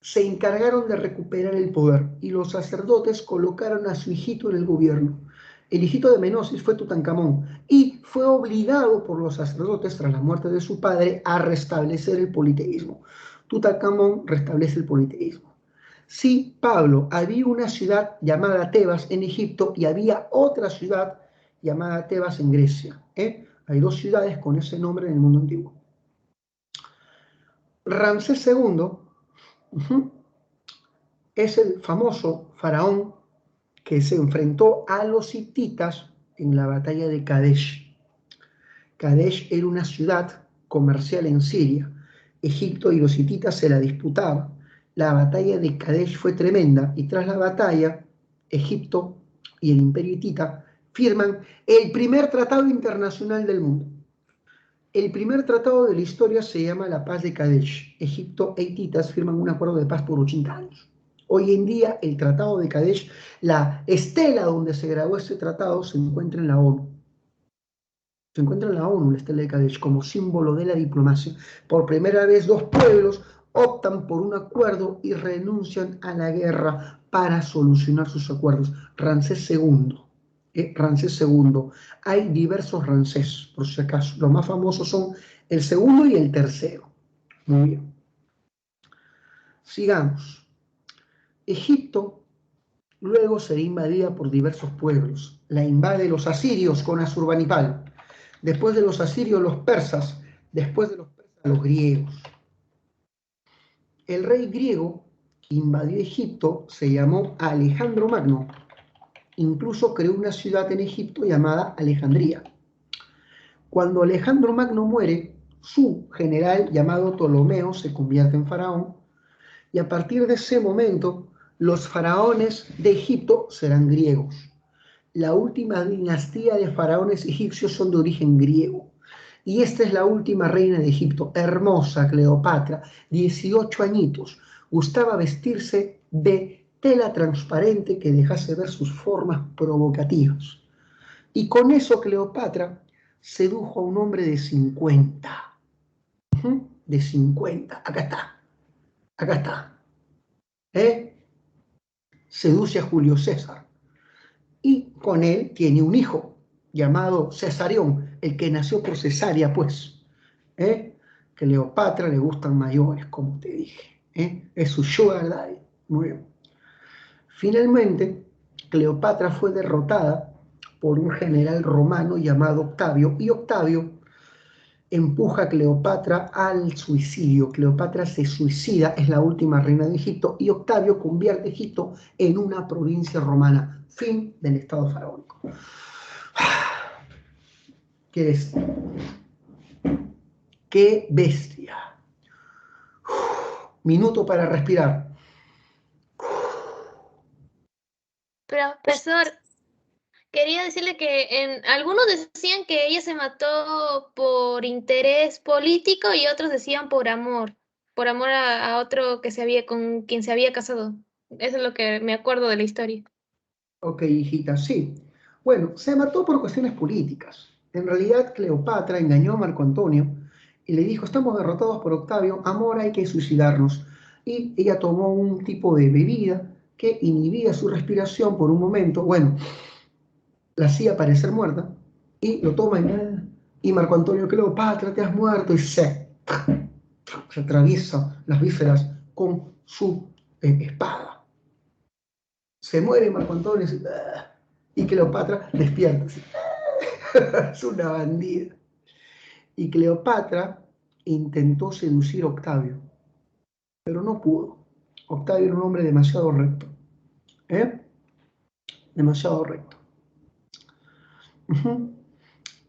se encargaron de recuperar el poder y los sacerdotes colocaron a su hijito en el gobierno. El hijito de Amenosis fue Tutankamón y fue obligado por los sacerdotes tras la muerte de su padre a restablecer el politeísmo. Tutankamón restablece el politeísmo. Sí, Pablo, había una ciudad llamada Tebas en Egipto y había otra ciudad llamada Tebas en Grecia. Hay 2 ciudades con ese nombre en el mundo antiguo. Ramsés II es el famoso faraón que se enfrentó a los hititas en la batalla de Kadesh. Kadesh era una ciudad comercial en Siria. Egipto y los hititas se la disputaban. La batalla de Kadesh fue tremenda y tras la batalla, Egipto y el imperio hitita firman el primer tratado internacional del mundo. El primer tratado de la historia se llama la Paz de Kadesh. Egipto e hititas firman un acuerdo de paz por 80 años. Hoy en día el Tratado de Kadesh, la estela donde se grabó ese tratado se encuentra en la ONU. Se encuentra en la ONU, la estela de Kadesh, como símbolo de la diplomacia. Por primera vez 2 pueblos optan por un acuerdo y renuncian a la guerra para solucionar sus acuerdos. Ramsés II. Ramsés II. Hay diversos Ramsés, por si acaso. Los más famosos son el segundo y el tercero. Muy bien. Sigamos. Egipto luego será invadida por diversos pueblos. La invade los asirios con Asurbanipal. Después de los asirios, los persas. Después de los persas, los griegos. El rey griego que invadió Egipto se llamó Alejandro Magno. Incluso creó una ciudad en Egipto llamada Alejandría. Cuando Alejandro Magno muere, su general llamado Ptolomeo se convierte en faraón Y a partir de ese momento, los faraones de Egipto serán griegos. La última dinastía de faraones egipcios son de origen griego. Y esta es la última reina de Egipto, hermosa Cleopatra, 18 añitos. Gustaba vestirse de tela transparente que dejase ver sus formas provocativas. Y con eso Cleopatra sedujo a un hombre de 50. De 50. Acá está. ¿Eh? Seduce a Julio César. Y con él tiene un hijo llamado Cesarión, el que nació por cesárea, pues. ¿Eh? Cleopatra le gustan mayores, como te dije. Es su sugar daddy. Muy bien. Finalmente, Cleopatra fue derrotada por un general romano llamado Octavio, y Octavio empuja a Cleopatra al suicidio. Cleopatra se suicida, es la última reina de Egipto, y Octavio convierte Egipto en una provincia romana. Fin del Estado faraónico. ¿Qué es? ¡Qué bestia! Minuto para respirar. Profesor, quería decirle que algunos decían que ella se mató por interés político y otros decían por amor a otro que con quien se había casado. Eso es lo que me acuerdo de la historia. Ok, hijita, sí. Bueno, se mató por cuestiones políticas. En realidad, Cleopatra engañó a Marco Antonio y le dijo, estamos derrotados por Octavio, amor, hay que suicidarnos. Y ella tomó un tipo de bebida que inhibía su respiración por un momento. Bueno, la hacía parecer muerta y lo toma y Marco Antonio, Cleopatra, te has muerto, y se atraviesa las vísceras con su espada. Se muere Marco Antonio y Cleopatra despierta. Es una bandida. Y Cleopatra intentó seducir a Octavio, pero no pudo. Octavio era un hombre demasiado recto. ¿Eh? Demasiado recto.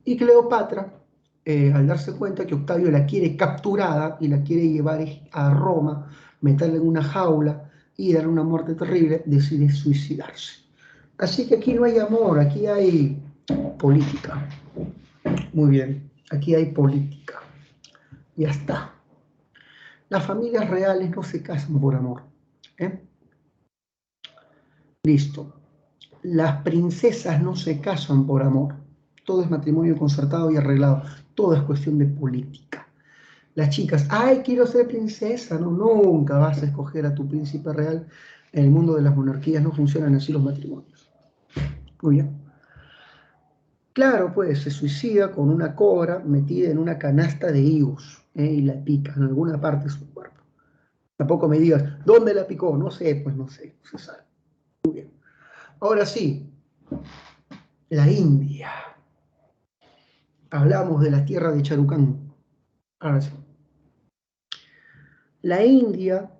Y Cleopatra, al darse cuenta que Octavio la quiere capturada y la quiere llevar a Roma, meterla en una jaula y darle una muerte terrible, decide suicidarse. Así que aquí no hay amor, aquí hay política. Muy bien, aquí hay política. Ya está. Las familias reales no se casan por amor. ¿Eh? Listo. Las princesas no se casan por amor. Todo es matrimonio concertado y arreglado. Todo es cuestión de política. Las chicas, ay, quiero ser princesa. No, nunca vas a escoger a tu príncipe real. En el mundo de las monarquías no funcionan así los matrimonios. Muy bien. Claro, pues se suicida con una cobra metida en una canasta de higos y la pica en alguna parte de su cuerpo. Tampoco me digas, ¿dónde la picó? No sé, pues no sé, no se sabe. Muy bien. Ahora sí, la India. Hablamos de la tierra de Charucán. Ahora sí. La India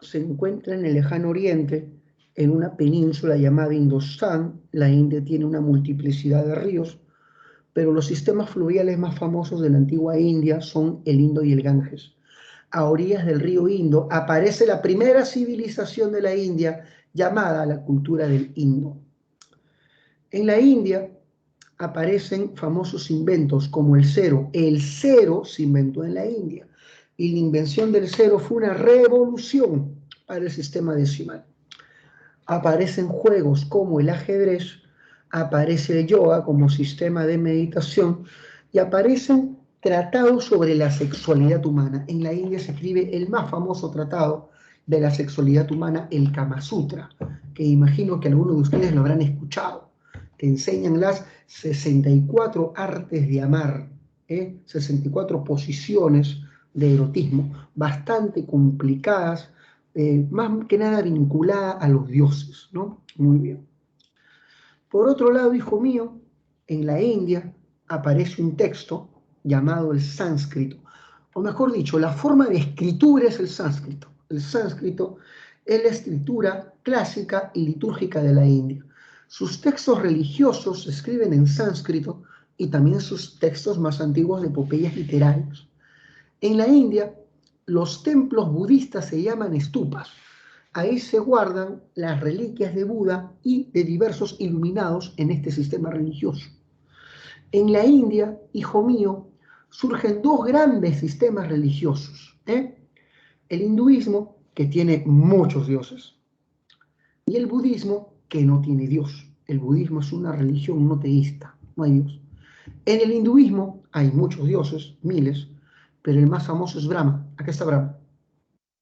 se encuentra en el lejano oriente, en una península llamada Indostán. La India tiene una multiplicidad de ríos, pero los sistemas fluviales más famosos de la antigua India son el Indo y el Ganges. A orillas del río Indo aparece la primera civilización de la India, llamada la cultura del Indo. En la India aparecen famosos inventos como el cero. El cero se inventó en la India y la invención del cero fue una revolución para el sistema decimal. Aparecen juegos como el ajedrez, aparece el yoga como sistema de meditación y aparecen tratados sobre la sexualidad humana. En la India se escribe el más famoso tratado de la sexualidad humana, el Kama Sutra, que imagino que algunos de ustedes lo habrán escuchado. Te enseñan las 64 artes de amar, 64 posiciones de erotismo, bastante complicadas, más que nada vinculada a los dioses, ¿no? Muy bien. Por otro lado, hijo mío, en la India aparece un texto llamado el sánscrito, o mejor dicho, la forma de escritura es el sánscrito. El sánscrito es la escritura clásica y litúrgica de la India. Sus textos religiosos se escriben en sánscrito y también sus textos más antiguos de epopeyas literarias. En la India Los templos budistas se llaman estupas. Ahí se guardan las reliquias de Buda y de diversos iluminados en este sistema religioso. En la India, hijo mío, surgen dos grandes sistemas religiosos. El hinduismo, que tiene muchos dioses, y el budismo, que no tiene Dios. El budismo es una religión no teísta, no hay Dios. En el hinduismo hay muchos dioses, miles, pero el más famoso es Brahma. Acá está Brahma,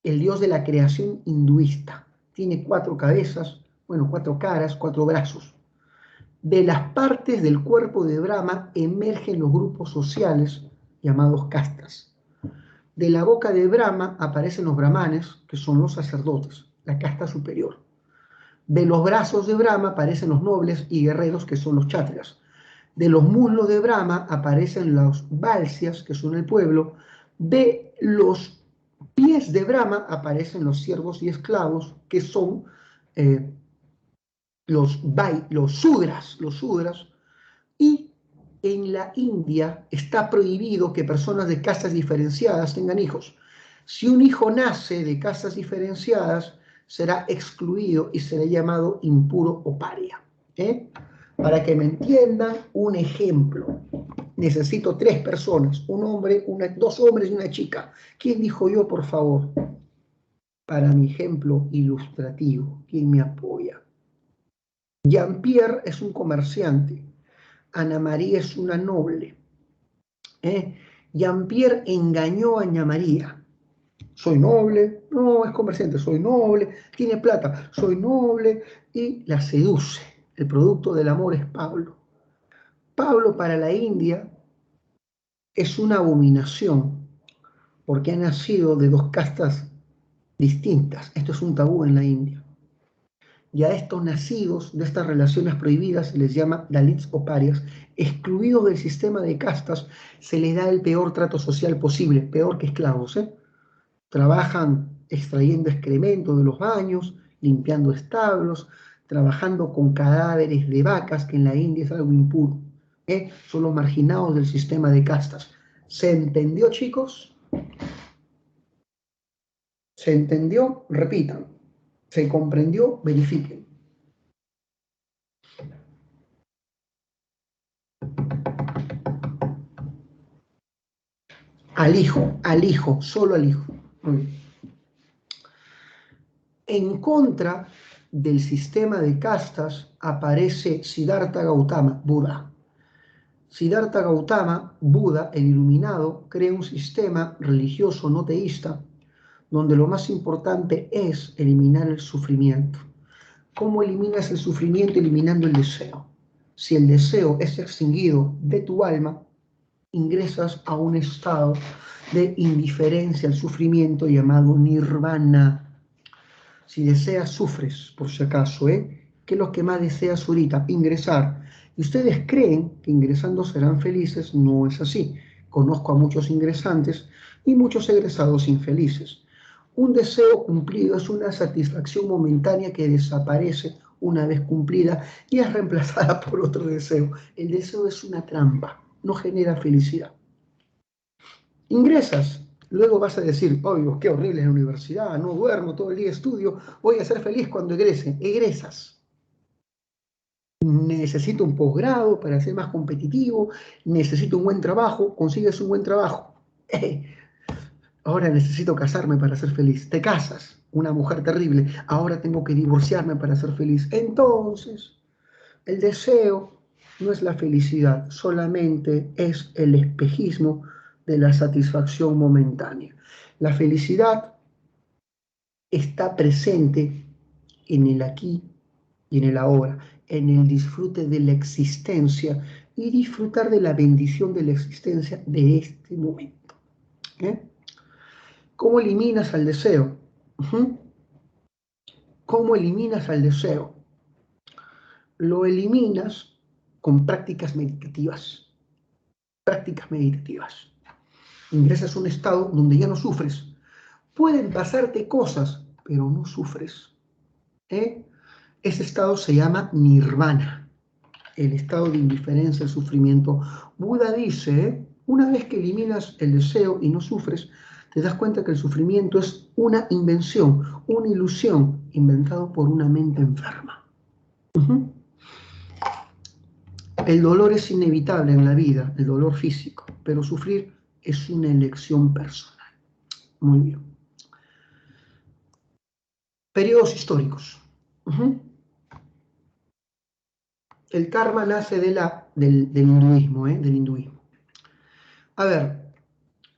el dios de la creación hinduista. Tiene 4 cabezas, bueno, 4 caras, 4 brazos. De las partes del cuerpo de Brahma emergen los grupos sociales llamados castas. De la boca de Brahma aparecen los brahmanes, que son los sacerdotes, la casta superior. De los brazos de Brahma aparecen los nobles y guerreros, que son los kshatriyas. De los muslos de Brahma aparecen los valsias, que son el pueblo. De los pies de Brahma aparecen los siervos y esclavos, que son los sudras. Y en la India está prohibido que personas de castas diferenciadas tengan hijos. Si un hijo nace de castas diferenciadas, será excluido y será llamado impuro o paria. Para que me entiendan, un ejemplo. Necesito 3 personas, un hombre, 2 hombres y una chica. ¿Quién dijo yo, por favor? Para mi ejemplo ilustrativo, ¿quién me apoya? Jean-Pierre es un comerciante. Ana María es una noble. Jean-Pierre engañó a Ana María. Soy noble, no, es comerciante, soy noble, tiene plata, soy noble, y la seduce. El producto del amor es Pablo. Pablo para la India es una abominación, porque ha nacido de 2 castas distintas. Esto es un tabú en la India. Y a estos nacidos de estas relaciones prohibidas se les llama dalits o parias. Excluidos del sistema de castas, se les da el peor trato social posible, peor que esclavos. Trabajan extrayendo excremento de los baños, limpiando establos, trabajando con cadáveres de vacas, que en la India es algo impuro. Son los marginados del sistema de castas. ¿Se entendió, chicos? ¿Se entendió? Repitan. ¿Se comprendió? Verifiquen. Al hijo, solo al hijo. Muy bien. En contra del sistema de castas aparece Siddhartha Gautama, Buda. Siddhartha Gautama, Buda, el iluminado, crea un sistema religioso no teísta donde lo más importante es eliminar el sufrimiento. ¿Cómo eliminas el sufrimiento? Eliminando el deseo. Si el deseo es extinguido de tu alma, ingresas a un estado de indiferencia al sufrimiento llamado nirvana. Si deseas, sufres, por si acaso, ¿Qué es lo que más deseas ahorita? Ingresar. Y ustedes creen que ingresando serán felices. No es así. Conozco a muchos ingresantes y muchos egresados infelices. Un deseo cumplido es una satisfacción momentánea que desaparece una vez cumplida y es reemplazada por otro deseo. El deseo es una trampa, no genera felicidad. Ingresas, luego vas a decir, oh, qué horrible es la universidad, no duermo, todo el día estudio, voy a ser feliz cuando egrese. Egresas. Necesito un posgrado para ser más competitivo, necesito un buen trabajo, consigues un buen trabajo. Ahora necesito casarme para ser feliz. Te casas, una mujer terrible, ahora tengo que divorciarme para ser feliz. Entonces, el deseo no es la felicidad, solamente es el espejismo de la satisfacción momentánea. La felicidad está presente en el aquí y en el ahora, en el disfrute de la existencia y disfrutar de la bendición de la existencia de este momento. ¿Cómo eliminas al deseo? ¿Cómo eliminas al deseo? Lo eliminas con prácticas meditativas. Prácticas meditativas. Ingresas a un estado donde ya no sufres. Pueden pasarte cosas, pero no sufres. Ese estado se llama nirvana, el estado de indiferencia al sufrimiento. Buda dice, una vez que eliminas el deseo y no sufres, te das cuenta que el sufrimiento es una invención, una ilusión, inventado por una mente enferma. El dolor es inevitable en la vida, el dolor físico, pero sufrir es una elección personal. Muy bien. Periodos históricos. El karma nace del hinduismo, del hinduismo. A ver,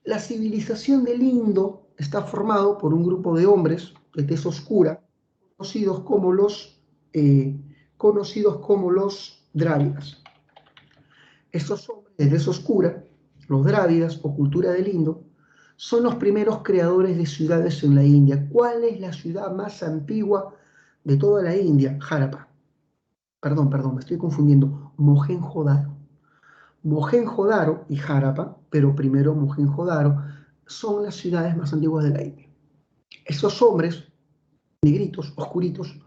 la civilización del Indo está formado por un grupo de hombres de tez oscura, conocidos como los drávidas. Estos hombres de tez oscura, los drávidas o cultura del Indo, son los primeros creadores de ciudades en la India. ¿Cuál es la ciudad más antigua de toda la India? Harappa. Perdón, me estoy confundiendo. Mohenjo-Daro. Mohenjo-Daro y Harappa, pero primero Mohenjo-Daro, son las ciudades más antiguas de la India. Esos hombres, negritos, oscuritos,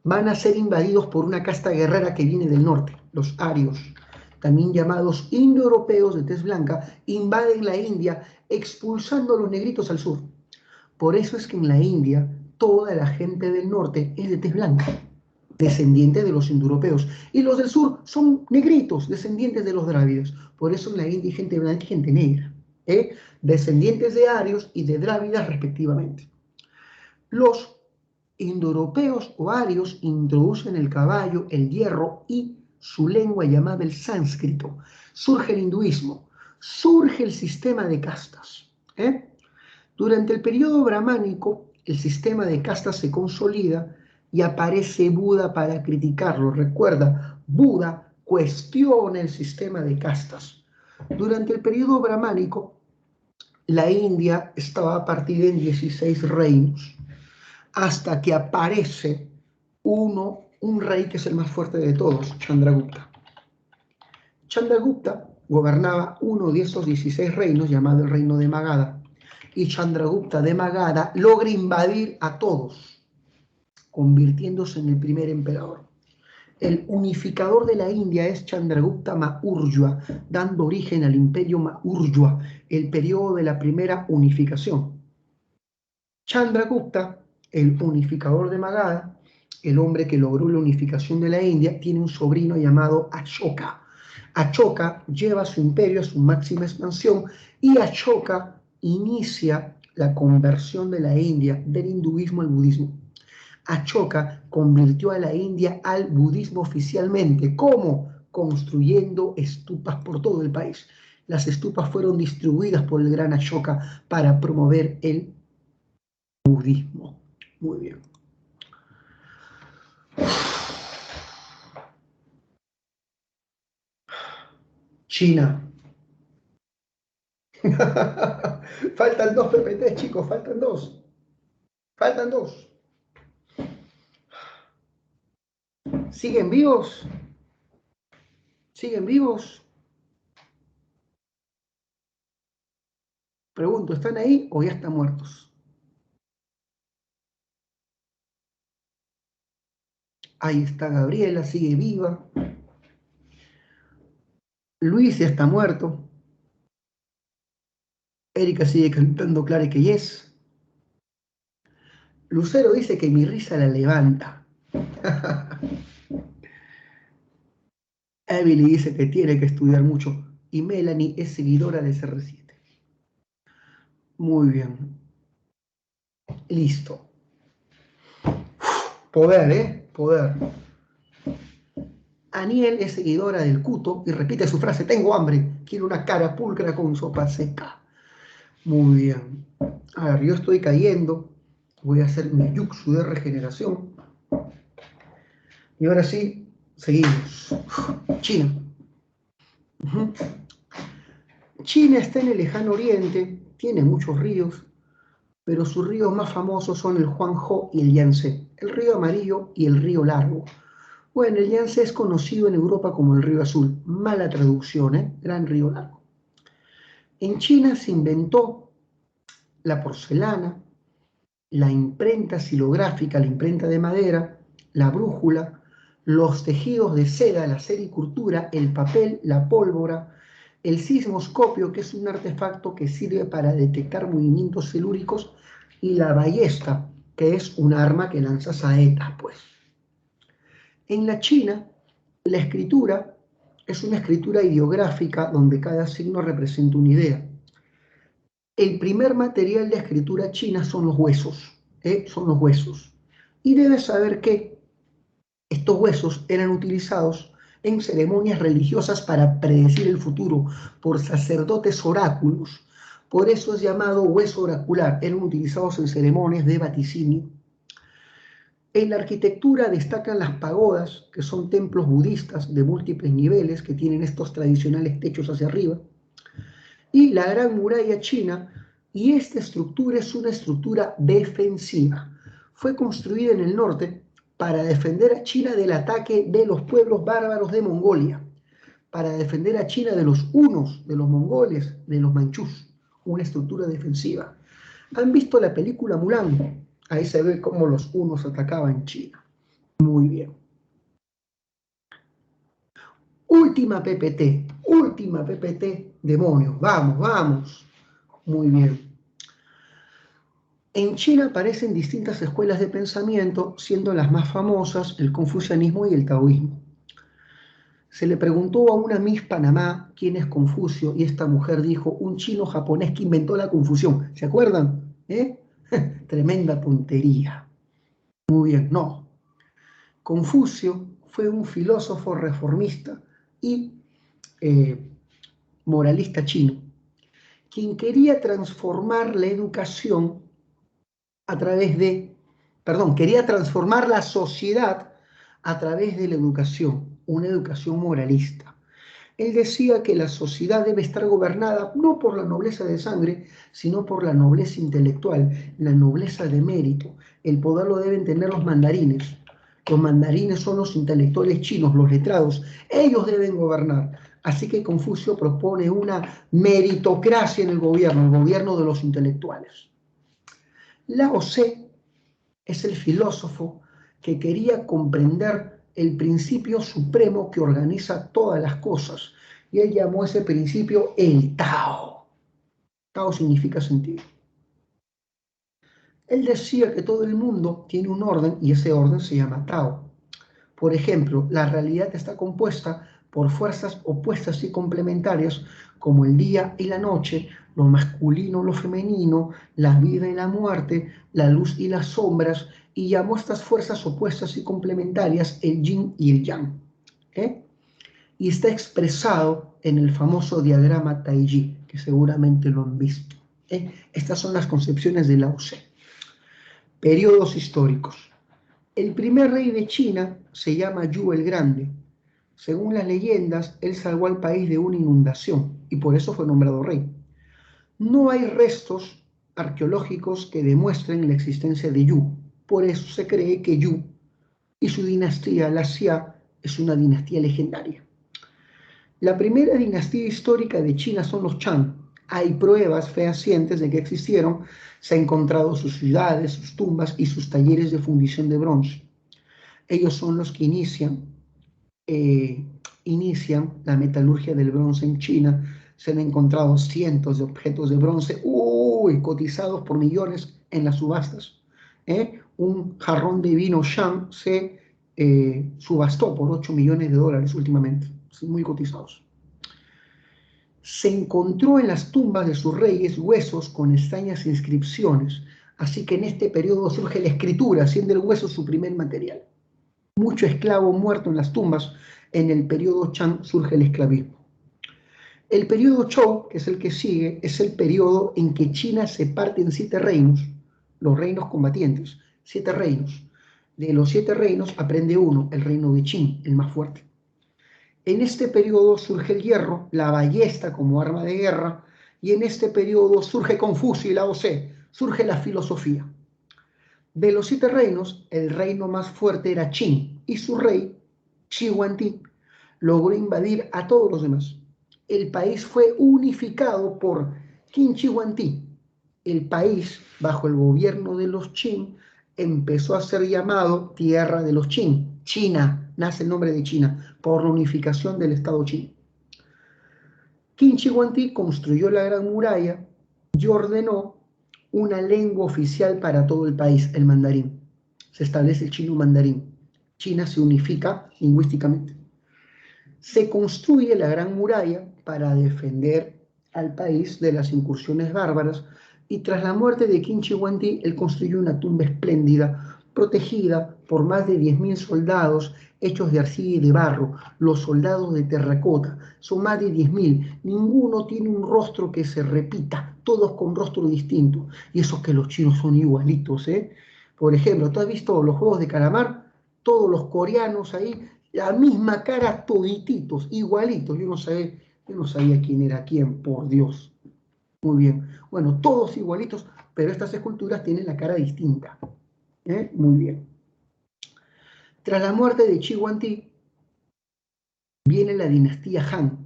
van a ser invadidos por una casta guerrera que viene del norte, los arios, también llamados indoeuropeos de tez blanca, invaden la India expulsando a los negritos al sur. Por eso es que en la India toda la gente del norte es de tez blanca, descendientes de los indoeuropeos, y los del sur son negritos, descendientes de los drávidas. Por eso en la India hay gente blanca y gente negra, descendientes de arios y de drávidas respectivamente. Los indoeuropeos o arios introducen el caballo, el hierro y su lengua llamada el sánscrito. Surge el hinduismo, surge el sistema de castas. Durante el periodo brahmánico, el sistema de castas se consolida y aparece Buda para criticarlo. Recuerda, Buda cuestiona el sistema de castas. Durante el periodo brahmánico, la India estaba partida en 16 reinos, hasta que aparece un rey que es el más fuerte de todos, Chandragupta. Chandragupta gobernaba uno de esos 16 reinos, llamado el reino de Magadha, y Chandragupta de Magadha logra invadir a todos, convirtiéndose en el primer emperador. El unificador de la India es Chandragupta Maurya, dando origen al imperio Maurya, el periodo de la primera unificación. Chandragupta, el unificador de Magadha, el hombre que logró la unificación de la India, tiene un sobrino llamado Ashoka. Ashoka lleva su imperio a su máxima expansión y Ashoka inicia la conversión de la India del hinduismo al budismo. Ashoka convirtió a la India al budismo oficialmente. ¿Cómo? Construyendo estupas por todo el país. Las estupas fueron distribuidas por el gran Ashoka para promover el budismo. Muy bien. China. Faltan 2 PPT, chicos, faltan 2. Faltan 2. ¿Siguen vivos? ¿Siguen vivos? Pregunto, ¿están ahí o ya están muertos? Ahí está Gabriela, sigue viva. Luis ya está muerto. Erika sigue cantando Clara que yes. Lucero dice que mi risa la levanta. Emily dice que tiene que estudiar mucho. Y Melanie es seguidora de CR7. Muy bien. Listo. Poder, Poder. Aniel es seguidora del Cuto y repite su frase: tengo hambre, quiero una cara pulcra con sopa seca. Muy bien. A ver, yo estoy cayendo. Voy a hacer mi yuxu de regeneración. Y ahora sí, seguimos. China. China está en el lejano oriente, tiene muchos ríos, pero sus ríos más famosos son el Huanghe y el Yangtze, el río amarillo y el río largo. Bueno, el Yangtze es conocido en Europa como el río azul. Mala traducción, Gran río largo. En China se inventó la porcelana, la imprenta xilográfica, la imprenta de madera, la brújula, los tejidos de seda, la sericultura, el papel, la pólvora, el sismoscopio, que es un artefacto que sirve para detectar movimientos telúricos, y la ballesta, que es un arma que lanza saetas, pues. En la China, la escritura es una escritura ideográfica donde cada signo representa una idea. El primer material de escritura china son los huesos, son los huesos. Y debes saber que estos huesos eran utilizados en ceremonias religiosas para predecir el futuro por sacerdotes oráculos. Por eso es llamado hueso oracular. Eran utilizados en ceremonias de vaticinio. En la arquitectura destacan las pagodas, que son templos budistas de múltiples niveles que tienen estos tradicionales techos hacia arriba, y la Gran Muralla China, y esta estructura es una estructura defensiva. Fue construida en el norte para defender a China del ataque de los pueblos bárbaros de Mongolia, para defender a China de los hunos, de los mongoles, de los manchús, una estructura defensiva. ¿Han visto la película Mulan? Ahí se ve cómo los hunos atacaban China. Muy bien. Última PPT, demonios, vamos, vamos. Muy bien. En China aparecen distintas escuelas de pensamiento, siendo las más famosas el confucianismo y el taoísmo. Se le preguntó a una Miss Panamá quién es Confucio y esta mujer dijo, un chino japonés que inventó la confusión. ¿Se acuerdan? Tremenda tontería. Muy bien, no. Confucio fue un filósofo reformista y moralista chino, quien quería transformar la educación a través de, quería transformar la sociedad a través de la educación, una educación moralista. Él decía que la sociedad debe estar gobernada no por la nobleza de sangre, sino por la nobleza intelectual, la nobleza de mérito. El poder lo deben tener los mandarines. Los mandarines son los intelectuales chinos, los letrados. Ellos deben gobernar. Así que Confucio propone una meritocracia en el gobierno de los intelectuales. Lao Tse es el filósofo que quería comprender el principio supremo que organiza todas las cosas. Y él llamó a ese principio el Tao. Tao significa sentido. Él decía que todo el mundo tiene un orden y ese orden se llama Tao. Por ejemplo, la realidad está compuesta por fuerzas opuestas y complementarias como el día y la noche, lo masculino, lo femenino, la vida y la muerte, la luz y las sombras, y llamó a estas fuerzas opuestas y complementarias el yin y el yang. Y está expresado en el famoso diagrama Taiji, que seguramente lo han visto. Estas son las concepciones de Lao Tse. Periodos históricos. El primer rey de China se llama Yu el Grande. Según las leyendas, él salvó al país de una inundación y por eso fue nombrado rey. No hay restos arqueológicos que demuestren la existencia de Yu. Por eso se cree que Yu y su dinastía, la Xia, es una dinastía legendaria. La primera dinastía histórica de China son los Shang. Hay pruebas fehacientes de que existieron. Se han encontrado sus ciudades, sus tumbas y sus talleres de fundición de bronce. Ellos son los que inician la metalurgia del bronce en China. Se han encontrado cientos de objetos de bronce, cotizados por millones en las subastas. Un jarrón de vino Shang se subastó por $8 millones últimamente, muy cotizados. Se encontró en las tumbas de sus reyes huesos con extrañas inscripciones, así que en este periodo surge la escritura, siendo el hueso su primer material. Mucho esclavo muerto en las tumbas. En el periodo Shang surge el esclavismo. El periodo Zhou, que es el que sigue, es el periodo en que China se parte en 7 reinos, los reinos combatientes, 7 reinos. De los 7 reinos aprende uno, el reino de Qin, el más fuerte. En este periodo surge el hierro, la ballesta como arma de guerra, y en este periodo surge Confucio y Lao Tse, surge la filosofía. De los 7 reinos, el reino más fuerte era Qin, y su rey, Shi Huangdi, logró invadir a todos los demás. El país fue unificado por Qin Shi Huangdi. El país, bajo el gobierno de los Qin, empezó a ser llamado Tierra de los Qin. China, nace el nombre de China, por la unificación del Estado Qin. Qin Shi Huangdi construyó la Gran Muralla y ordenó una lengua oficial para todo el país, el mandarín. Se establece el chino mandarín. China se unifica lingüísticamente. Se construye la Gran Muralla para defender al país de las incursiones bárbaras y tras la muerte de Qin Shi Huangdi, él construyó una tumba espléndida, protegida por más de 10.000 soldados hechos de arcilla y de barro, los soldados de terracota, son más de 10.000, ninguno tiene un rostro que se repita, todos con rostro distinto, y eso que los chinos son igualitos, ¿eh? Por ejemplo, ¿tú has visto los juegos de calamar? Todos los coreanos ahí, la misma cara, todititos, igualitos, yo no sabía quién era quién, por Dios. Muy bien, bueno, todos igualitos, pero estas esculturas tienen la cara distinta. Muy bien. Tras la muerte de Qin Huangdi, viene la dinastía Han.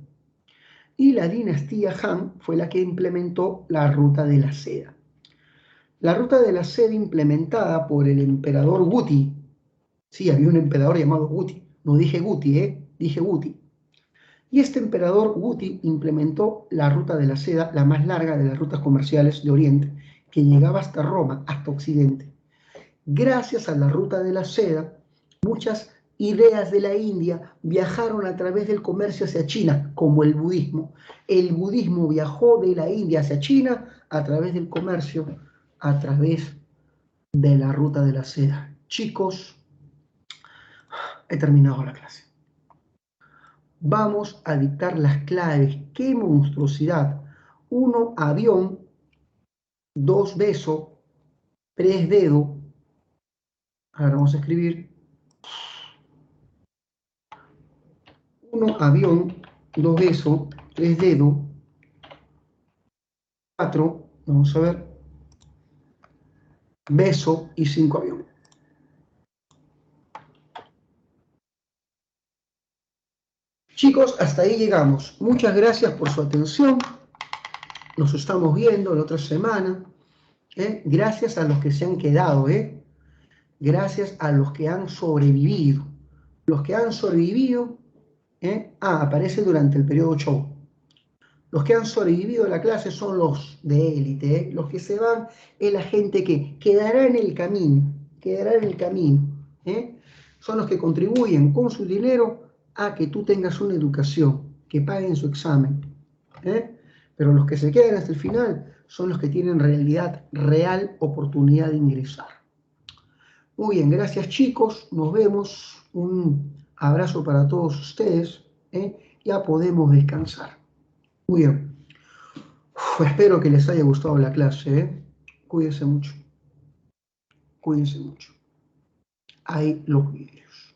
Y la dinastía Han fue la que implementó la ruta de la seda. La ruta de la seda implementada por el emperador Wuti. Sí, había un emperador llamado Wuti. No dije Guti, dije Wuti. Y este emperador Wuti implementó la ruta de la seda, la más larga de las rutas comerciales de Oriente, que llegaba hasta Roma, hasta Occidente. Gracias a la ruta de la seda, muchas ideas de la India viajaron a través del comercio hacia China, como el budismo. El budismo viajó de la India hacia China a través del comercio, a través de la ruta de la seda. Chicos, he terminado la clase. Vamos a dictar las claves. ¡Qué monstruosidad! 1, avión. 2, beso. 3, dedo. Ahora vamos a escribir 1, avión. 2, beso. 3, dedo. 4, vamos a ver, beso y 5, avión. Chicos, hasta ahí llegamos. Muchas gracias por su atención. Nos estamos viendo la otra semana. Gracias a los que se han quedado. Gracias a los que han sobrevivido. Los que han sobrevivido, aparece durante el periodo show. Los que han sobrevivido a la clase son los de élite. Los que se van es la gente que quedará en el camino. Quedará en el camino. Son los que contribuyen con su dinero a que tú tengas una educación, que paguen su examen. Pero los que se quedan hasta el final son los que tienen real oportunidad de ingresar. Muy bien, gracias chicos, nos vemos, un abrazo para todos ustedes, ya podemos descansar. Muy bien, espero que les haya gustado la clase, cuídense mucho, ahí los vídeos.